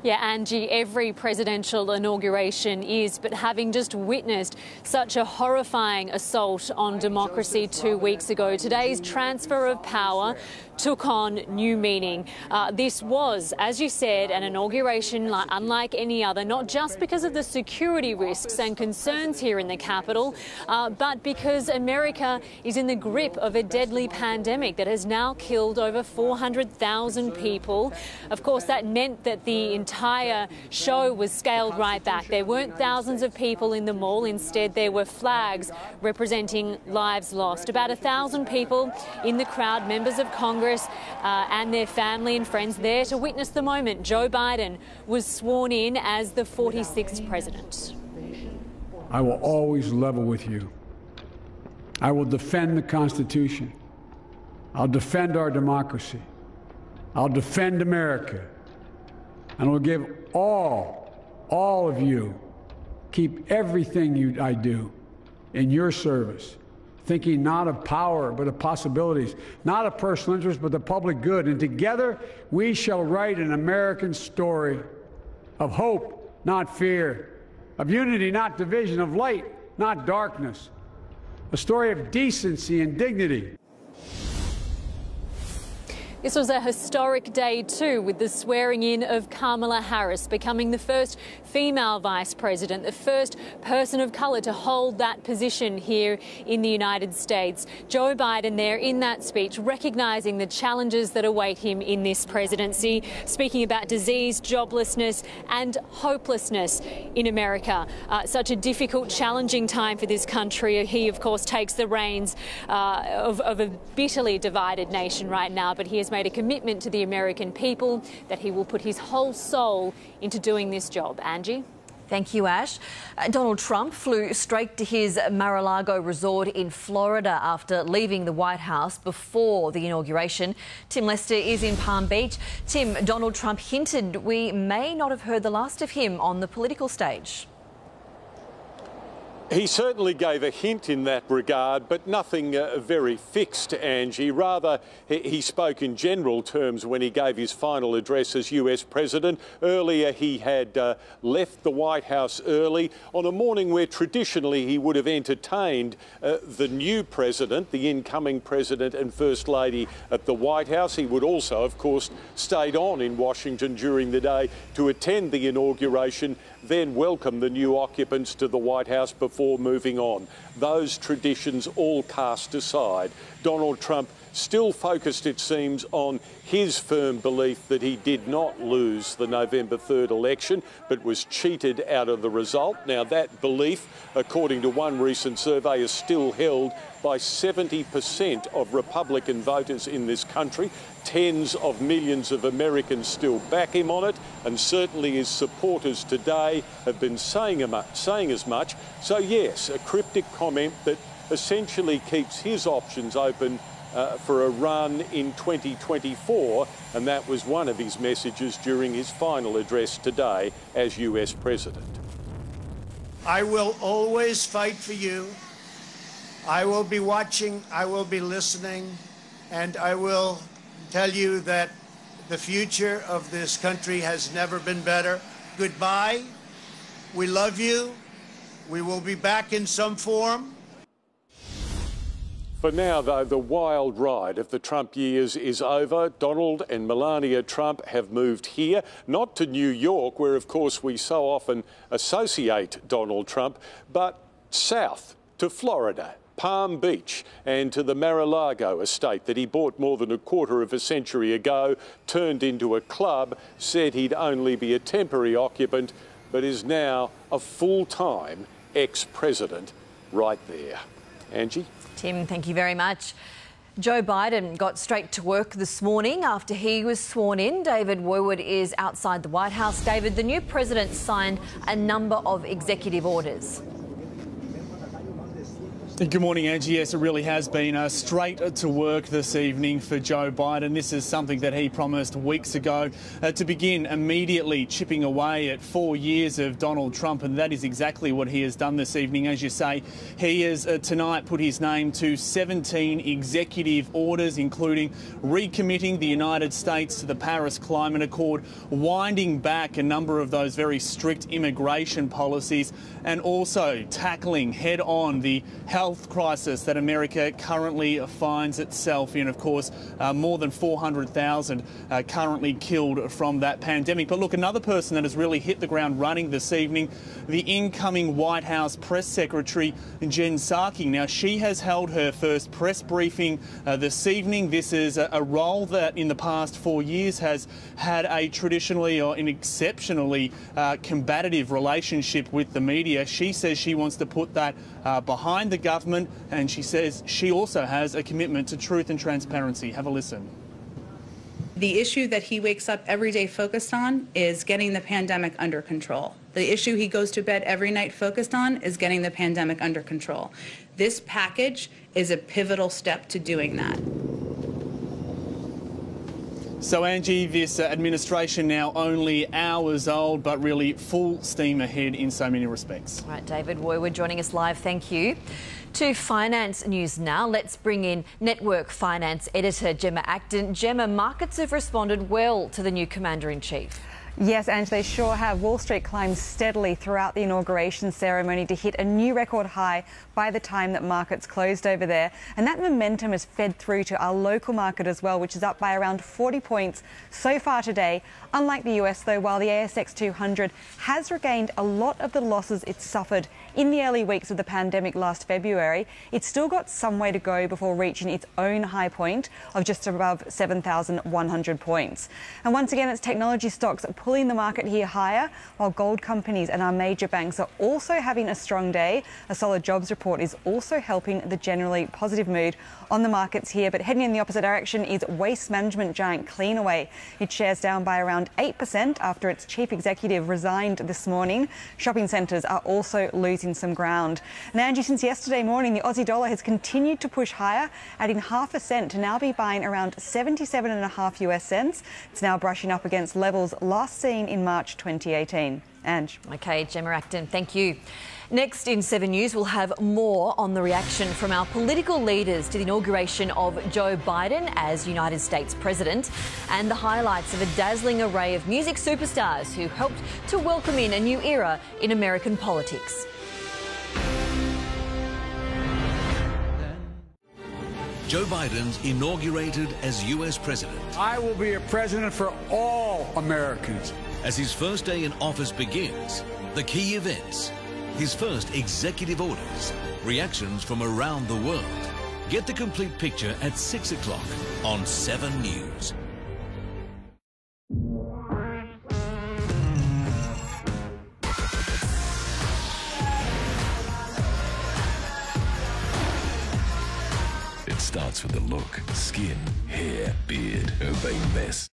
[SPEAKER 30] Yeah, Angie, every presidential inauguration is, but having just witnessed such a horrifying assault on democracy 2 weeks ago, today's transfer of power took on new meaning. This was, as you said, an inauguration unlike any other, not just because of the security risks and concerns here in the Capitol, but because America is in the grip of a deadly pandemic that has now killed over 400,000 people. Of course, that meant that the entire show was scaled right back. There weren't thousands of people in the mall. Instead, there were flags representing lives lost. About 1,000 people in the crowd, members of Congress, and their family and friends there to witness the moment Joe Biden was sworn in as the 46th president.
[SPEAKER 3] I will always level with you. I will defend the Constitution. I'll defend our democracy. I'll defend America. And will give all of you, keep everything I do in your service, thinking not of power, but of possibilities, not of personal interest, but the public good. And together, we shall write an American story of hope, not fear, of unity, not division, of light, not darkness, a story of decency and dignity.
[SPEAKER 30] This was a historic day too, with the swearing in of Kamala Harris, becoming the first female vice president, the first person of colour to hold that position here in the United States. Joe Biden there in that speech recognising the challenges that await him in this presidency, speaking about disease, joblessness and hopelessness in America. Such a difficult, challenging time for this country. He, of course, takes the reins of a bitterly divided nation right now, but he has made a commitment to the American people that he will put his whole soul into doing this job. Angie?
[SPEAKER 1] Thank you, Ash. Donald Trump flew straight to his Mar-a-Lago resort in Florida after leaving the White House before the inauguration. Tim Lester is in Palm Beach. Tim, Donald Trump hinted we may not have heard the last of him on the political stage.
[SPEAKER 10] He certainly gave a hint in that regard, but nothing very fixed, Angie. Rather, he spoke in general terms when he gave his final address as US President. Earlier, he had left the White House early on a morning where traditionally he would have entertained the new president, the incoming president and First Lady at the White House. He would also, of course, stayed on in Washington during the day to attend the inauguration, then welcome the new occupants to the White House before moving on. Those traditions all cast aside. Donald Trump still focused, it seems, on his firm belief that he did not lose the November 3rd election, but was cheated out of the result. Now, that belief, according to one recent survey, is still held by 70% of Republican voters in this country. Tens of millions of Americans still back him on it, and certainly his supporters today have been saying as much. So, yes, a cryptic comment that essentially keeps his options open for a run in 2024, and that was one of his messages during his final address today as US President.
[SPEAKER 13] I will always fight for you. I will be watching, I will be listening, and I will tell you that the future of this country has never been better. Goodbye. We love you. We will be back in some form.
[SPEAKER 10] For now, though, the wild ride of the Trump years is over. Donald and Melania Trump have moved here, not to New York, where, of course, we so often associate Donald Trump, but south to Florida, Palm Beach, and to the Mar-a-Lago estate that he bought more than a quarter of a century ago, turned into a club, said he'd only be a temporary occupant, but is now a full-time ex-president right there. Angie?
[SPEAKER 1] Tim, thank you very much. Joe Biden got straight to work this morning after he was sworn in. David Woodward is outside the White House. David, the new president signed a number of executive orders.
[SPEAKER 5] Good morning, Angie. Yes, it really has been straight to work this evening for Joe Biden. This is something that he promised weeks ago to begin immediately chipping away at 4 years of Donald Trump, and that is exactly what he has done this evening. As you say, he has tonight put his name to 17 executive orders, including recommitting the United States to the Paris Climate Accord, winding back a number of those very strict immigration policies, and also tackling head-on the health crisis that America currently finds itself in. Of course, more than 400,000 currently killed from that pandemic. But look, another person that has really hit the ground running this evening, the incoming White House press secretary, Jen Psaki. Now, she has held her first press briefing this evening. This is a role that in the past 4 years has had a traditionally or an exceptionally combative relationship with the media. She says she wants to put that behind the government, and she says she also has a commitment to truth and transparency. Have a listen.
[SPEAKER 18] The issue that he wakes up every day focused on is getting the pandemic under control. The issue he goes to bed every night focused on is getting the pandemic under control. This package is a pivotal step to doing that.
[SPEAKER 5] So, Angie, this administration now only hours old, but really full steam ahead in so many respects.
[SPEAKER 1] All right, David Woodward joining us live. Thank you. To finance news now. Let's bring in Network Finance editor Gemma Acton. Gemma, markets have responded well to the new Commander-in-Chief.
[SPEAKER 4] Yes, Ange, they sure have. Wall Street climbed steadily throughout the inauguration ceremony to hit a new record high by the time that markets closed over there. And that momentum has fed through to our local market as well, which is up by around 40 points so far today. Unlike the US, though, while the ASX 200 has regained a lot of the losses it suffered in the early weeks of the pandemic last February, it's still got some way to go before reaching its own high point of just above 7,100 points. And once again, it's technology stocks pulling the market here higher, while gold companies and our major banks are also having a strong day. A solid jobs report is also helping the generally positive mood on the markets here. But heading in the opposite direction is waste management giant Cleanaway. Its shares down by around 8% after its chief executive resigned this morning. Shopping centres are also losing some ground. And Angie, since yesterday morning, the Aussie dollar has continued to push higher, adding half a cent to now be buying around 77.5 US cents. It's now brushing up against levels last seen in March 2018. Ange.
[SPEAKER 1] OK, Gemma Acton, thank you. Next in 7 News, we'll have more on the reaction from our political leaders to the inauguration of Joe Biden as United States President, and the highlights of a dazzling array of music superstars who helped to welcome in a new era in American politics.
[SPEAKER 20] Joe Biden's inaugurated as US President.
[SPEAKER 3] I will be a president for all Americans.
[SPEAKER 20] As his first day in office begins, the key events, his first executive orders, reactions from around the world. Get the complete picture at 6 o'clock on 7 News.
[SPEAKER 17] It starts with the look, skin, hair, beard, urbane mess.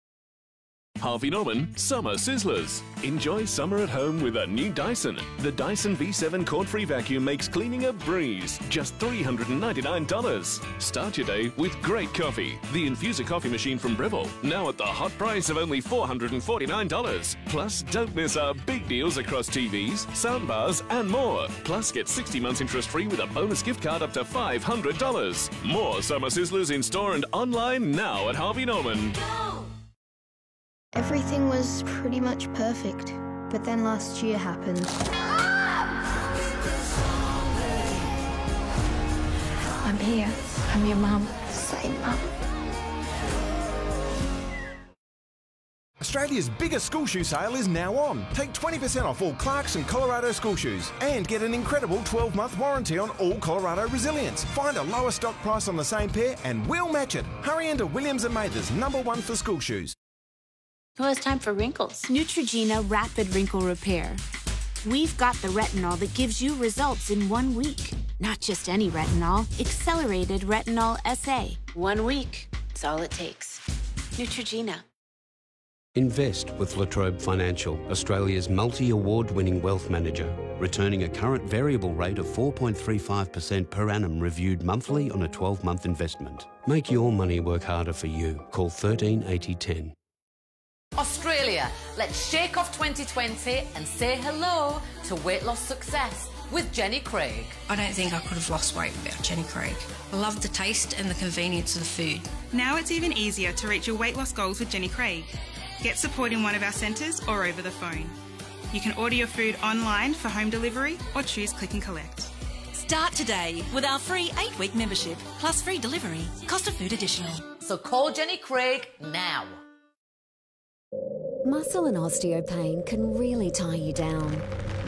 [SPEAKER 21] Harvey Norman Summer Sizzlers. Enjoy summer at home with a new Dyson. The Dyson V7 cord-free vacuum makes cleaning a breeze. Just $399. Start your day with great coffee. The Infuser coffee machine from Breville, now at the hot price of only $449. Plus, don't miss our big deals across TVs, soundbars and more. Plus, get 60 months interest-free with a bonus gift card up to $500. More Summer Sizzlers in store and online now at Harvey Norman.
[SPEAKER 22] Everything was pretty much perfect, but then last year happened.
[SPEAKER 23] I'm here. I'm your mum. Same mum.
[SPEAKER 24] Australia's biggest school shoe sale is now on. Take 20% off all Clarks and Colorado school shoes and get an incredible 12-month warranty on all Colorado Resilience. Find a lower stock price on the same pair and we'll match it. Hurry into Williams & Mather's #1 for school shoes.
[SPEAKER 23] Well, it's time for wrinkles.
[SPEAKER 25] Neutrogena Rapid Wrinkle Repair. We've got the retinol that gives you results in 1 week. Not just any retinol, accelerated retinol SA.
[SPEAKER 23] 1 week. It's all it takes. Neutrogena.
[SPEAKER 26] Invest with Latrobe Financial, Australia's multi-award-winning wealth manager, returning a current variable rate of 4.35% per annum reviewed monthly on a 12-month investment. Make your money work harder for you. Call 138010.
[SPEAKER 27] Australia, let's shake off 2020 and say hello to weight loss success with Jenny Craig.
[SPEAKER 29] I don't think I could have lost weight without Jenny Craig. I love the taste and the convenience of the food.
[SPEAKER 30] Now it's even easier to reach your weight loss goals with Jenny Craig. Get support in one of our centres or over the phone. You can order your food online for home delivery or choose click and collect.
[SPEAKER 28] Start today with our free 8-week membership plus free delivery. Cost of food additional.
[SPEAKER 27] So call Jenny Craig now.
[SPEAKER 14] Muscle and osteopain can really tie you down.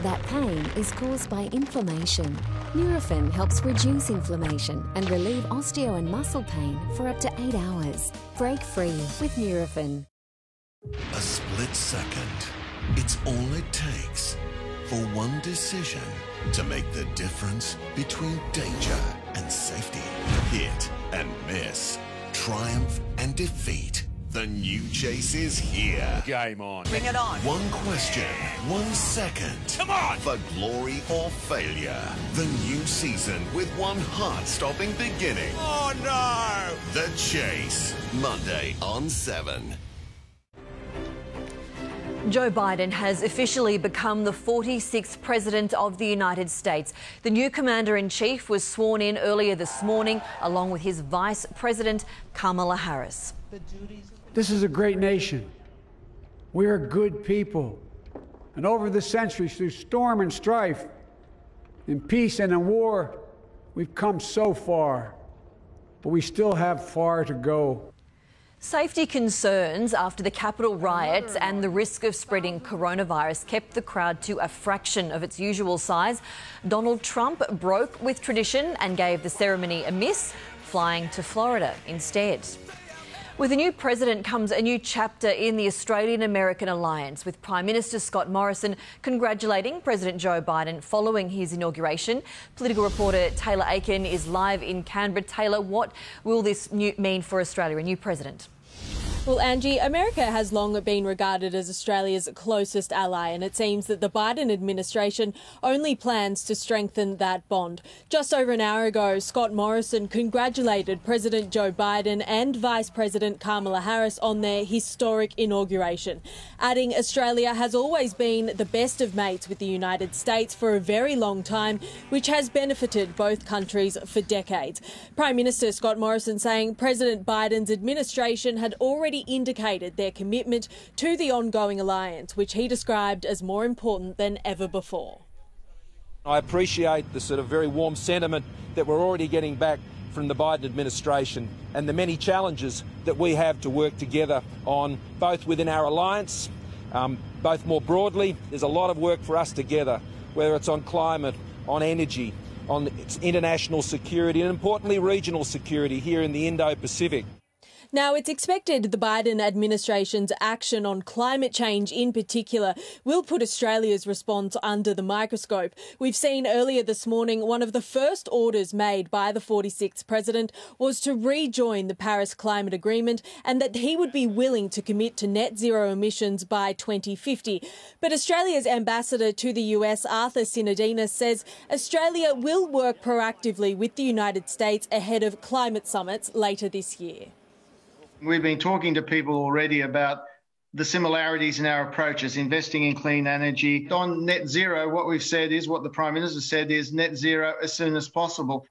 [SPEAKER 14] That pain is caused by inflammation. Nurofen helps reduce inflammation and relieve osteo and muscle pain for up to 8 hours. Break free with Nurofen.
[SPEAKER 31] A split second. It's all it takes for one decision to make the difference between danger and safety. Hit and miss. Triumph and defeat. The new chase is here.
[SPEAKER 32] Game on.
[SPEAKER 31] Bring it on. One question, 1 second.
[SPEAKER 32] Come on!
[SPEAKER 31] For glory or failure. The new season with one heart-stopping beginning.
[SPEAKER 32] Oh, no!
[SPEAKER 31] The Chase. Monday on 7.
[SPEAKER 1] Joe Biden has officially become the 46th President of the United States. The new Commander-in-Chief was sworn in earlier this morning, along with his Vice President, Kamala Harris.
[SPEAKER 3] This is a great nation, We are good people. And over the centuries, through storm and strife, in peace and in war, we've come so far. But we still have far to go.
[SPEAKER 1] Safety concerns after the Capitol riots and the risk of spreading coronavirus kept the crowd to a fraction of its usual size. Donald Trump broke with tradition and gave the ceremony a miss, flying to Florida instead. With a new president comes a new chapter in the Australian-American alliance, with Prime Minister Scott Morrison congratulating President Joe Biden following his inauguration. Political reporter Taylor Aiken is live in Canberra. Taylor, what will this mean for Australia, a new president?
[SPEAKER 2] Well, Angie, America has long been regarded as Australia's closest ally, and it seems that the Biden administration only plans to strengthen that bond. Just over an hour ago, Scott Morrison congratulated President Joe Biden and Vice President Kamala Harris on their historic inauguration, adding Australia has always been the best of mates with the United States for a very long time, which has benefited both countries for decades. Prime Minister Scott Morrison saying President Biden's administration had already indicated their commitment to the ongoing alliance, which he described as more important than ever before.
[SPEAKER 6] I appreciate the sort of very warm sentiment that we're already getting back from the Biden administration and the many challenges that we have to work together on, both within our alliance, both more broadly. There's a lot of work for us together, whether it's on climate, on energy, on international security and, importantly, regional security here in the Indo-Pacific.
[SPEAKER 2] Now, it's expected the Biden administration's action on climate change in particular will put Australia's response under the microscope. We've seen earlier this morning one of the first orders made by the 46th president was to rejoin the Paris Climate Agreement and that he would be willing to commit to net zero emissions by 2050. But Australia's ambassador to the US, Arthur Sinodinos, says Australia will work proactively with the United States ahead of climate summits later this year.
[SPEAKER 7] We've been talking to people already about the similarities in our approaches, investing in clean energy. On net zero, what we've said is, what the Prime Minister said is net zero as soon as possible.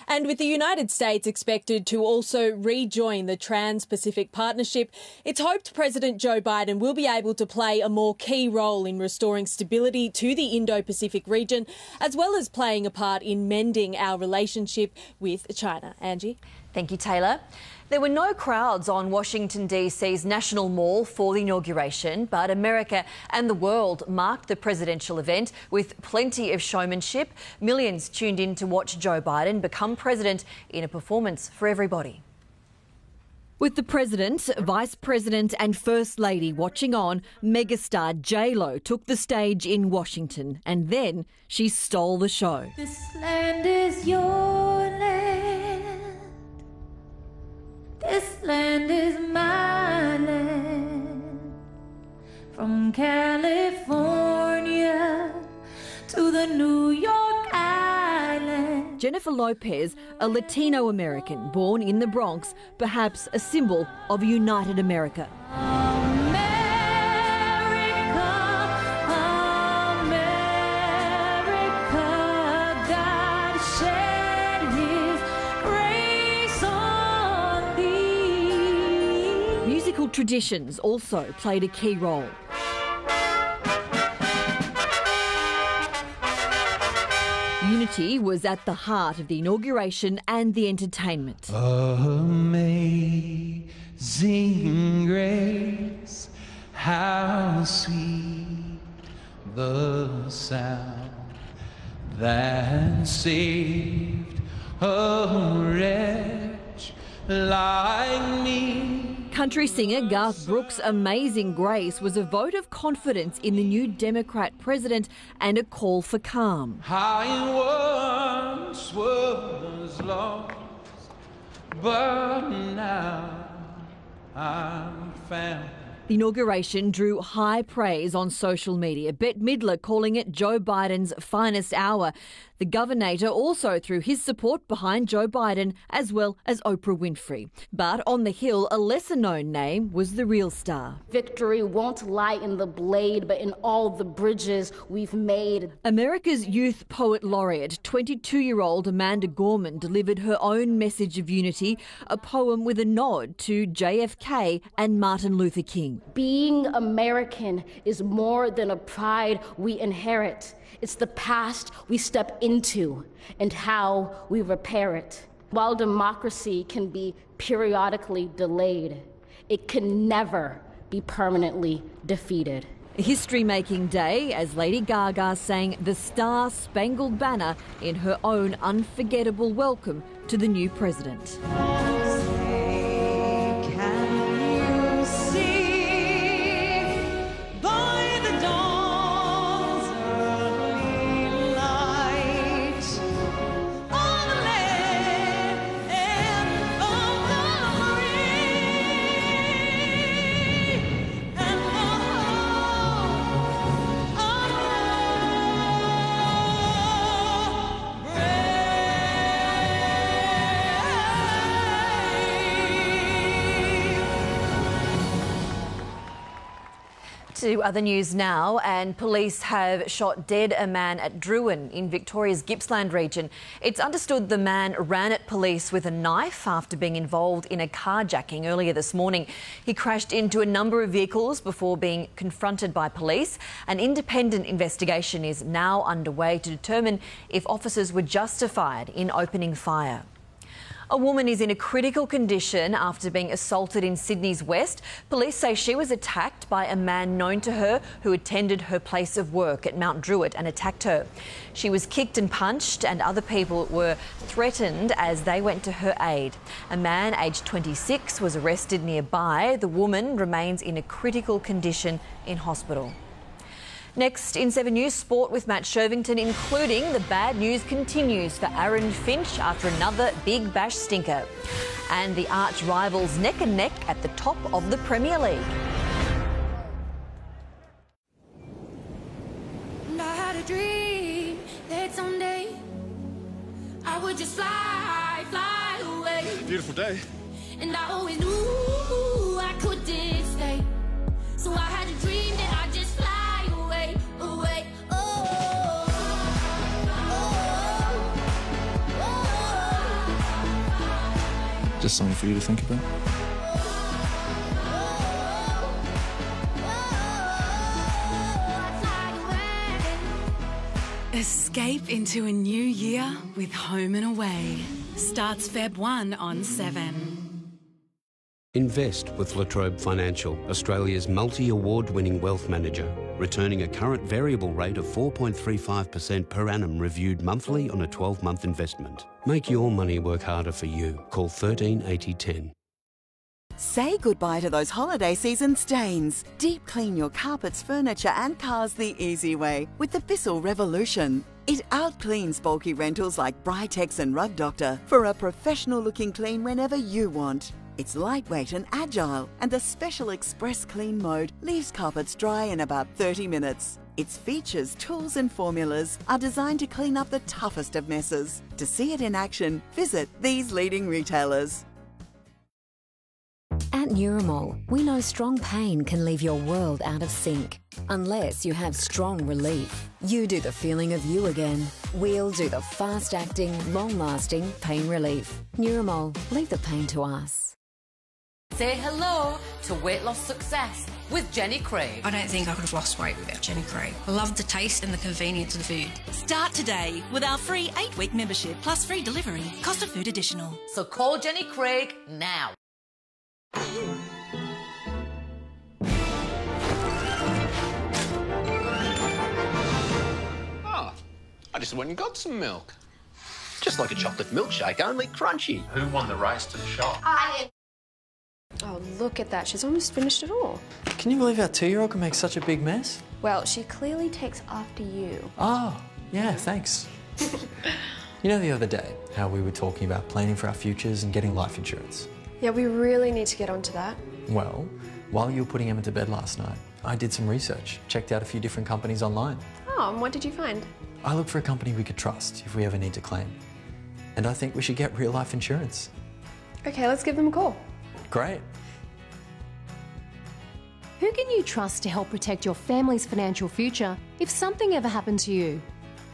[SPEAKER 2] And with the United States expected to also rejoin the Trans-Pacific Partnership, it's hoped President Joe Biden will be able to play a more key role in restoring stability to the Indo-Pacific region, as well as playing a part in mending our relationship with China. Angie?
[SPEAKER 1] Thank you, Taylor. There were no crowds on Washington DC's National Mall for the inauguration, but America and the world marked the presidential event with plenty of showmanship. Millions tuned in to watch Joe Biden become president in a performance for everybody. With the President, Vice President and First Lady watching on, megastar J-Lo took the stage in Washington and then she stole the show.
[SPEAKER 8] This land is your land. This land is my land. From California to the New York Island.
[SPEAKER 1] Jennifer Lopez, a Latino American born in the Bronx, perhaps a symbol of a united America. Musical traditions also played a key role. Unity was at the heart of the inauguration and the entertainment.
[SPEAKER 9] Amazing grace, how sweet the sound that saved a wretch like me.
[SPEAKER 1] Country singer Garth Brooks' Amazing Grace was a vote of confidence in the new Democrat president and a call for calm.
[SPEAKER 9] I once was lost, but now I'm found.
[SPEAKER 1] The inauguration drew high praise on social media, Bette Midler calling it Joe Biden's finest hour. The Governor also threw his support behind Joe Biden, as well as Oprah Winfrey. But on the Hill, a lesser-known name was the real star.
[SPEAKER 4] Victory won't lie in the blade, but in all the bridges we've made.
[SPEAKER 1] America's Youth Poet Laureate, 22-year-old Amanda Gorman, delivered her own message of unity, a poem with a nod to JFK and Martin Luther King.
[SPEAKER 4] Being American is more than a pride we inherit. It's the past we step into and how we repair it. While democracy can be periodically delayed, it can never be permanently defeated.
[SPEAKER 1] A history-making day as Lady Gaga sang the Star-Spangled Banner in her own unforgettable welcome to the new president. To other news now, and police have shot dead a man at Druin in Victoria's Gippsland region. It's understood the man ran at police with a knife after being involved in a carjacking earlier this morning. He crashed into a number of vehicles before being confronted by police. An independent investigation is now underway to determine if officers were justified in opening fire. A woman is in a critical condition after being assaulted in Sydney's West. Police say she was attacked by a man known to her who attended her place of work at Mount Druitt and attacked her. She was kicked and punched, and other people were threatened as they went to her aid. A man aged 26 was arrested nearby. The woman remains in a critical condition in hospital. Next in 7 News Sport with Matt Shervington, including the bad news continues for Aaron Finch after another Big Bash stinker. And the arch rivals neck and neck at the top of the Premier League.
[SPEAKER 8] And I had a dream that someday I would just fly away.
[SPEAKER 5] Beautiful day.
[SPEAKER 8] And I always knew I couldn't stay. So I had a dream that I'd just fly away.
[SPEAKER 5] Just something for you to think about.
[SPEAKER 28] Escape into a new year with Home and Away. Starts Feb 1 on 7.
[SPEAKER 26] Invest with Latrobe Financial, Australia's multi-award-winning wealth manager, returning a current variable rate of 4.35% per annum reviewed monthly on a 12-month investment. Make your money work harder for you. Call 138010.
[SPEAKER 10] Say goodbye to those holiday season stains. Deep clean your carpets, furniture and cars the easy way with the Bissell Revolution. It out-cleans bulky rentals like Britex and Rug Doctor for a professional-looking clean whenever you want. It's lightweight and agile, and the special Express Clean mode leaves carpets dry in about 30 minutes. Its features, tools and formulas are designed to clean up the toughest of messes. To see it in action, visit these leading retailers.
[SPEAKER 11] At Neuramol, we know strong pain can leave your world out of sync. Unless you have strong relief. You do the feeling of you again. We'll do the fast-acting, long-lasting pain relief. Neuramol, leave the pain to us.
[SPEAKER 27] Say hello to Weight Loss Success with Jenny Craig.
[SPEAKER 28] I don't think I could have lost weight without Jenny Craig. I love the taste and the convenience of the food. Start today with our free 8-week membership plus free delivery. Cost of food additional.
[SPEAKER 27] So call Jenny Craig now.
[SPEAKER 12] Oh, I just went and got some milk. Just like a chocolate milkshake, only crunchy. Who won the race to the shop?
[SPEAKER 13] Oh, look at that. She's almost finished it all.
[SPEAKER 15] Can you believe our 2-year-old can make such a big mess?
[SPEAKER 13] Well, she clearly takes after you.
[SPEAKER 15] Oh, yeah, thanks. You know the other day, how we were talking about planning for our futures and getting life insurance?
[SPEAKER 13] Yeah, we really need to get onto that.
[SPEAKER 15] Well, while you were putting Emma to bed last night, I did some research, checked out a few different companies online.
[SPEAKER 13] Oh, and what did you find?
[SPEAKER 15] I look for a company we could trust if we ever need to claim. And I think we should get real life insurance.
[SPEAKER 13] Okay, let's give them a call.
[SPEAKER 15] Great.
[SPEAKER 16] Who can you trust to help protect your family's financial future if something ever happened to you?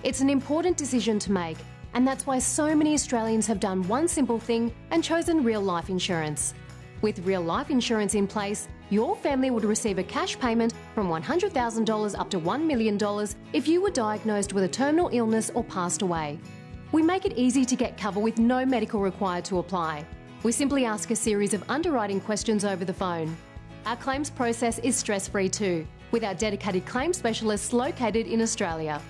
[SPEAKER 16] It's an important decision to make, and that's why so many Australians have done one simple thing and chosen real life insurance. With real life insurance in place, your family would receive a cash payment from $100,000 up to $1 million if you were diagnosed with a terminal illness or passed away. We make it easy to get cover with no medical required to apply. We simply ask a series of underwriting questions over the phone. Our claims process is stress-free too, with our dedicated claims specialists located in Australia.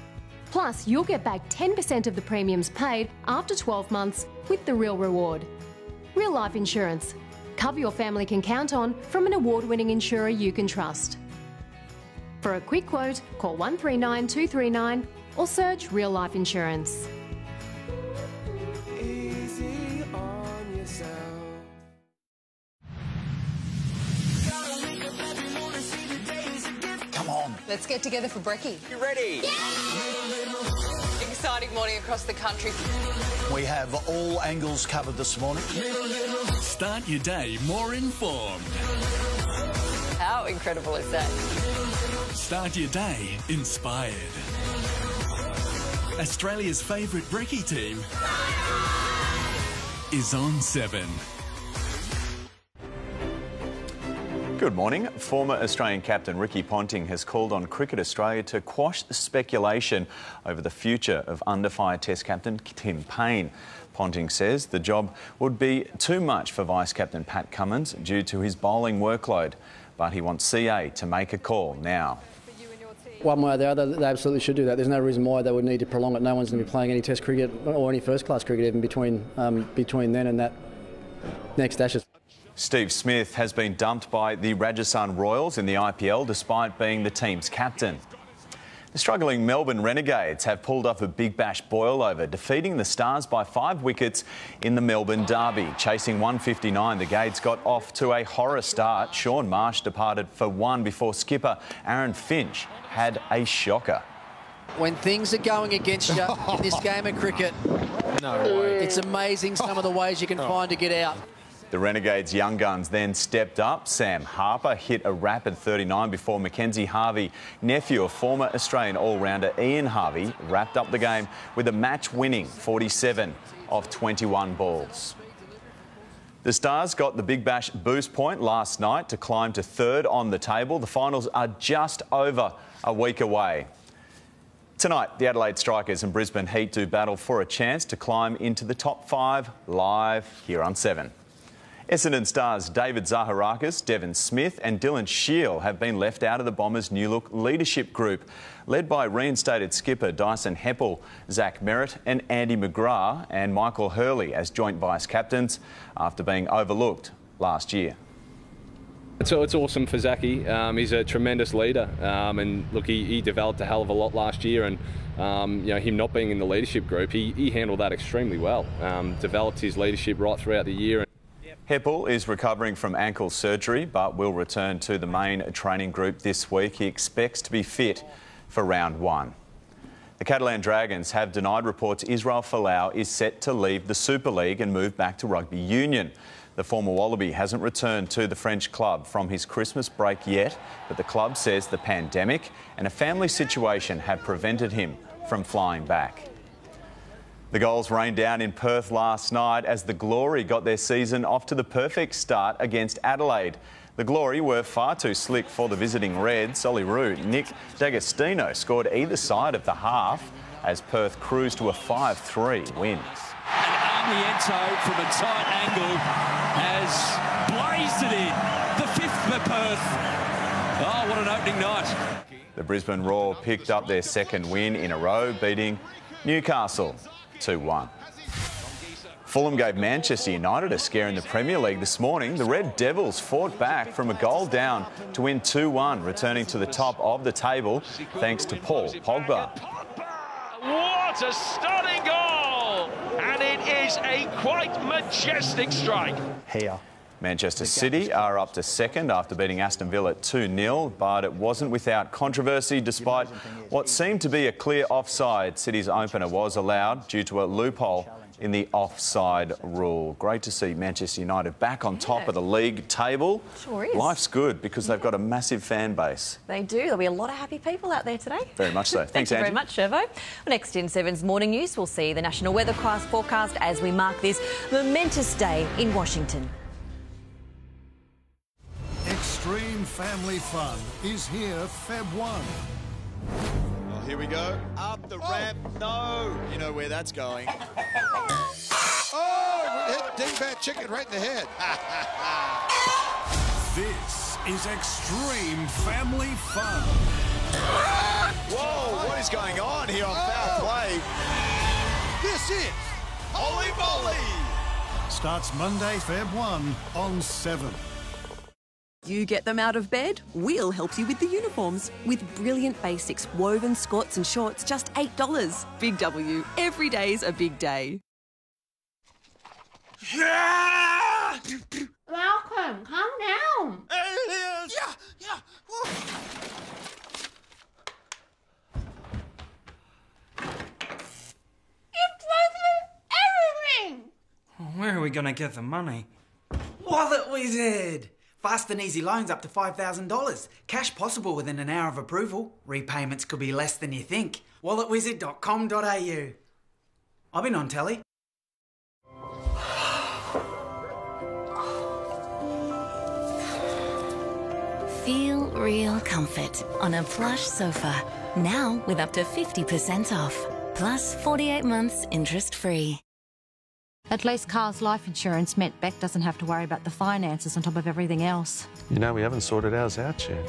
[SPEAKER 16] Plus, you'll get back 10% of the premiums paid after 12 months with the real reward. Real life insurance. Cover your family can count on from an award-winning insurer you can trust. For a quick quote, call 139 239 or search Real Life Insurance.
[SPEAKER 8] Easy on yourself.
[SPEAKER 17] Come on.
[SPEAKER 18] Let's get together for brekkie.
[SPEAKER 17] You ready?
[SPEAKER 18] Exciting morning across the country.
[SPEAKER 17] We have all angles covered this morning.
[SPEAKER 19] Start your day more informed.
[SPEAKER 18] How incredible is that?
[SPEAKER 19] Start your day inspired. Australia's favourite brekkie team is on 7.
[SPEAKER 20] Good morning. Former Australian captain Ricky Ponting has called on Cricket Australia to quash the speculation over the future of under-fire Test captain Tim Payne. Ponting says the job would be too much for Vice-Captain Pat Cummins due to his bowling workload, but he wants CA to make a call now.
[SPEAKER 21] One way or the other, they absolutely should do that. There's no reason why they would need to prolong it. No one's going to be playing any Test cricket or any first-class cricket even between then and that next Ashes.
[SPEAKER 20] Steve Smith has been dumped by the Rajasthan Royals in the IPL despite being the team's captain. The struggling Melbourne Renegades have pulled off a Big Bash boil-over, defeating the Stars by 5 wickets in the Melbourne Derby. Chasing 159, the Gades got off to a horror start. Sean Marsh departed for 1 before skipper Aaron Finch had a shocker.
[SPEAKER 22] When things are going against you in this game of cricket,
[SPEAKER 20] no way.
[SPEAKER 22] It's amazing some of the ways you can find to get out.
[SPEAKER 20] The Renegades' young guns then stepped up. Sam Harper hit a rapid 39 before Mackenzie Harvey, nephew of former Australian all-rounder Ian Harvey, wrapped up the game with a match-winning 47 off 21 balls. The Stars got the Big Bash boost point last night to climb to 3rd on the table. The finals are just over a week away. Tonight, the Adelaide Strikers and Brisbane Heat do battle for a chance to climb into the top 5 live here on 7. Essendon stars David Zaharakis, Devon Smith and Dylan Shiel have been left out of the Bombers' new look leadership group, led by reinstated skipper Dyson Heppel, Zach Merritt and Andy McGrath and Michael Hurley as joint vice-captains after being overlooked last year.
[SPEAKER 23] It's awesome for Zachy. He's a tremendous leader, and look, he developed a hell of a lot last year, and you know, him not being in the leadership group, he handled that extremely well. Developed his leadership right throughout the year.
[SPEAKER 20] Heppel is recovering from ankle surgery but will return to the main training group this week. He expects to be fit for round 1. The Catalan Dragons have denied reports Israel Folau is set to leave the Super League and move back to rugby union. The former Wallaby hasn't returned to the French club from his Christmas break yet, but the club says the pandemic and a family situation have prevented him from flying back. The goals rained down in Perth last night as the Glory got their season off to the perfect start against Adelaide. The Glory were far too slick for the visiting Reds. Ollie Root, Nick D'Agostino scored either side of the half as Perth cruised to a 5-3 win.
[SPEAKER 22] And Armiento from a tight angle has blazed it in. The 5th for Perth. Oh, what an opening night.
[SPEAKER 20] The Brisbane Roar picked up their 2nd win in a row, beating Newcastle 2-1. Fulham gave Manchester United a scare in the Premier League this morning. The Red Devils fought back from a goal down to win 2-1, returning to the top of the table thanks to Paul Pogba.
[SPEAKER 22] What a stunning goal! And it is a quite majestic strike.
[SPEAKER 20] Here. Manchester City are up to second after beating Aston Villa 2-0, but it wasn't without controversy despite what seemed to be a clear offside. City's opener was allowed due to a loophole in the offside rule. Great to see Manchester United back on top of the league table.
[SPEAKER 1] Sure is.
[SPEAKER 20] Life's good because they've got a massive fan base.
[SPEAKER 1] They do. There'll be a lot of happy people out there today.
[SPEAKER 20] Very much so. Thanks, Angie.
[SPEAKER 1] Thank you very much, Servo. Next in 7's Morning News, we'll see the national weather forecast as we mark this momentous day in Washington.
[SPEAKER 2] Extreme family fun is here Feb 1.
[SPEAKER 3] Oh, here we go. Up the ramp. No. You know where that's going.
[SPEAKER 2] Oh, hit dingbat chicken right in the head.
[SPEAKER 19] This is extreme family fun.
[SPEAKER 3] Whoa, what is going on here on Foul Play?
[SPEAKER 2] This is
[SPEAKER 3] Holy Moly!
[SPEAKER 2] Starts Monday, Feb 1 on 7.
[SPEAKER 6] You get them out of bed, we'll help you with the uniforms. With brilliant basics, woven skirts and shorts, just $8. Big W, every day's a big day.
[SPEAKER 3] Yeah!
[SPEAKER 8] Malcolm, calm down.
[SPEAKER 3] Aliens! Yeah.
[SPEAKER 8] You've broken everything.
[SPEAKER 7] Where are we going to get the money? Wallet Wizard! Fast and easy loans up to $5,000. Cash possible within an hour of approval. Repayments could be less than you think. walletwizard.com.au. I've been on telly.
[SPEAKER 9] Feel real comfort on a plush sofa. Now with up to 50% off. Plus 48 months interest-free.
[SPEAKER 14] At least Carl's life insurance meant Beck doesn't have to worry about the finances on top of everything else.
[SPEAKER 5] You know, we haven't sorted ours out yet.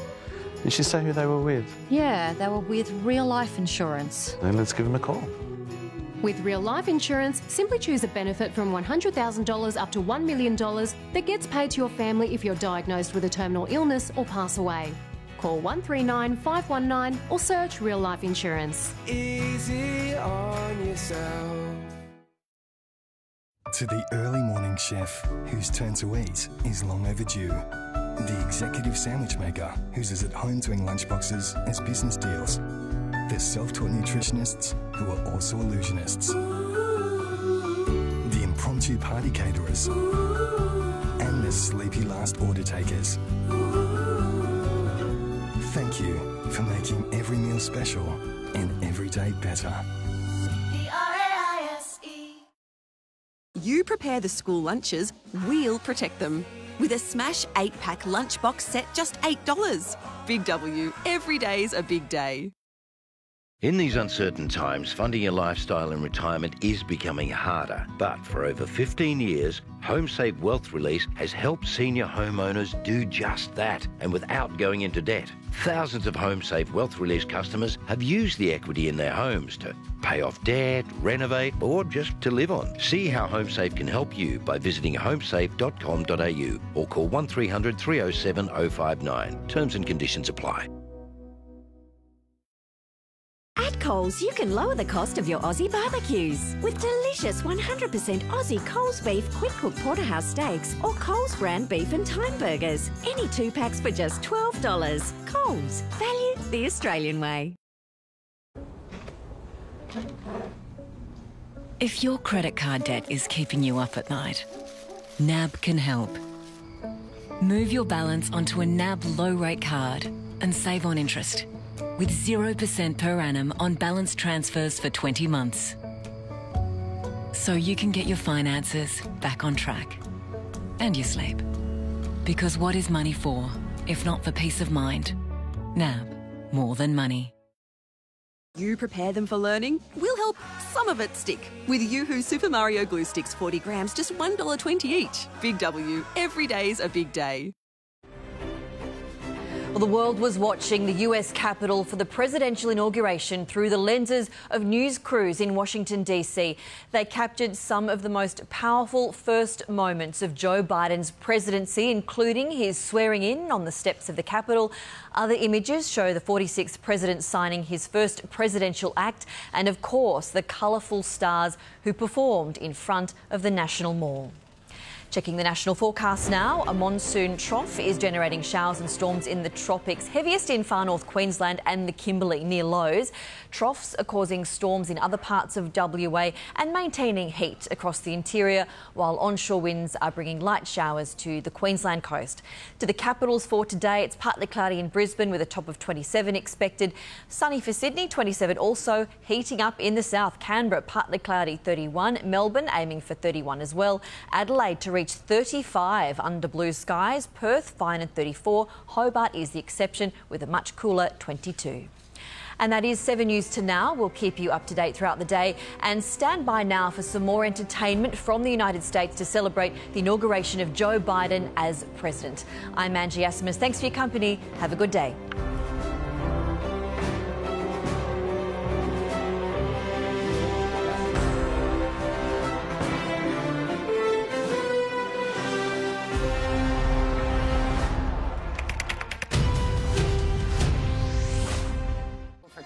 [SPEAKER 5] Did she say who they were with?
[SPEAKER 14] Yeah, they were with real life insurance.
[SPEAKER 5] Then let's give them a call.
[SPEAKER 16] With real life insurance, simply choose a benefit from $100,000 up to $1 million that gets paid to your family if you're diagnosed with a terminal illness or pass away. Call 139 519 or search Real Life Insurance.
[SPEAKER 24] Easy on yourself.
[SPEAKER 25] To the early morning chef whose turn to eat is long overdue. The executive sandwich maker who's as at home doing lunchboxes as business deals. The self-taught nutritionists who are also illusionists. The impromptu party caterers. And the sleepy last order takers. Thank you for making every meal special and every day better.
[SPEAKER 6] You prepare the school lunches, we'll protect them. With a Smash 8-pack lunchbox set, just $8. Big W, every day's a big day.
[SPEAKER 29] In these uncertain times, funding your lifestyle in retirement is becoming harder. But for over 15 years, HomeSafe Wealth Release has helped senior homeowners do just that, and without going into debt. Thousands of HomeSafe Wealth Release customers have used the equity in their homes to pay off debt, renovate, or just to live on. See how HomeSafe can help you by visiting homesafe.com.au or call 1300 307 059. Terms and conditions apply.
[SPEAKER 30] At Coles, you can lower the cost of your Aussie barbecues with delicious 100% Aussie Coles beef quick-cook porterhouse steaks or Coles brand beef and thyme burgers. Any 2 packs for just $12. Coles, value the Australian way.
[SPEAKER 11] If your credit card debt is keeping you up at night, NAB can help. Move your balance onto a NAB low-rate card and save on interest, with 0% per annum on balance transfers for 20 months. So you can get your finances back on track. And your sleep. Because what is money for, if not for peace of mind? NAB, more than money.
[SPEAKER 6] You prepare them for learning, we'll help some of it stick. With Yoo-Hoo Super Mario Glue Sticks 40 grams, just $1.20 each. Big W, every day's a big day.
[SPEAKER 1] Well, the world was watching the US Capitol for the presidential inauguration through the lenses of news crews in Washington, D.C. They captured some of the most powerful first moments of Joe Biden's presidency, including his swearing in on the steps of the Capitol. Other images show the 46th president signing his first presidential act and, of course, the colourful stars who performed in front of the National Mall. Checking the national forecast now, a monsoon trough is generating showers and storms in the tropics, heaviest in far north Queensland and the Kimberley near lows. Troughs are causing storms in other parts of WA and maintaining heat across the interior, while onshore winds are bringing light showers to the Queensland coast. To the capitals for today, it's partly cloudy in Brisbane with a top of 27 expected. Sunny for Sydney, 27 also. Heating up in the south, Canberra partly cloudy, 31. Melbourne aiming for 31 as well. Adelaide to reach 35 under blue skies. Perth fine at 34. Hobart is the exception with a much cooler 22. And that is 7 News to Now. We'll keep you up to date throughout the day, and stand by now for some more entertainment from the United States to celebrate the inauguration of Joe Biden as president. I'm Angie Asimus. Thanks for your company. Have a good day.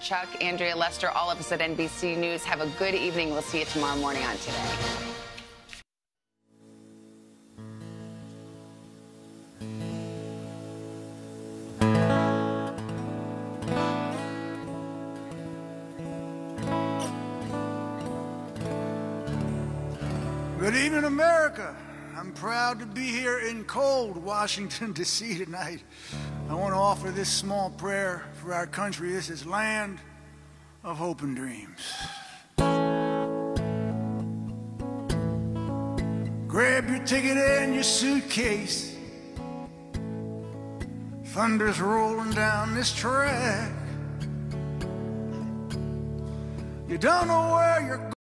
[SPEAKER 4] Chuck, Andrea, Lester, all of us at NBC News, have a good evening. We'll see you tomorrow morning on Today.
[SPEAKER 2] Good evening, America. I'm proud to be here in cold Washington, D.C. tonight. I want to offer this small prayer for our country. This is land of hope and dreams. Grab your ticket and your suitcase. Thunder's rolling down this track. You don't know where you're going.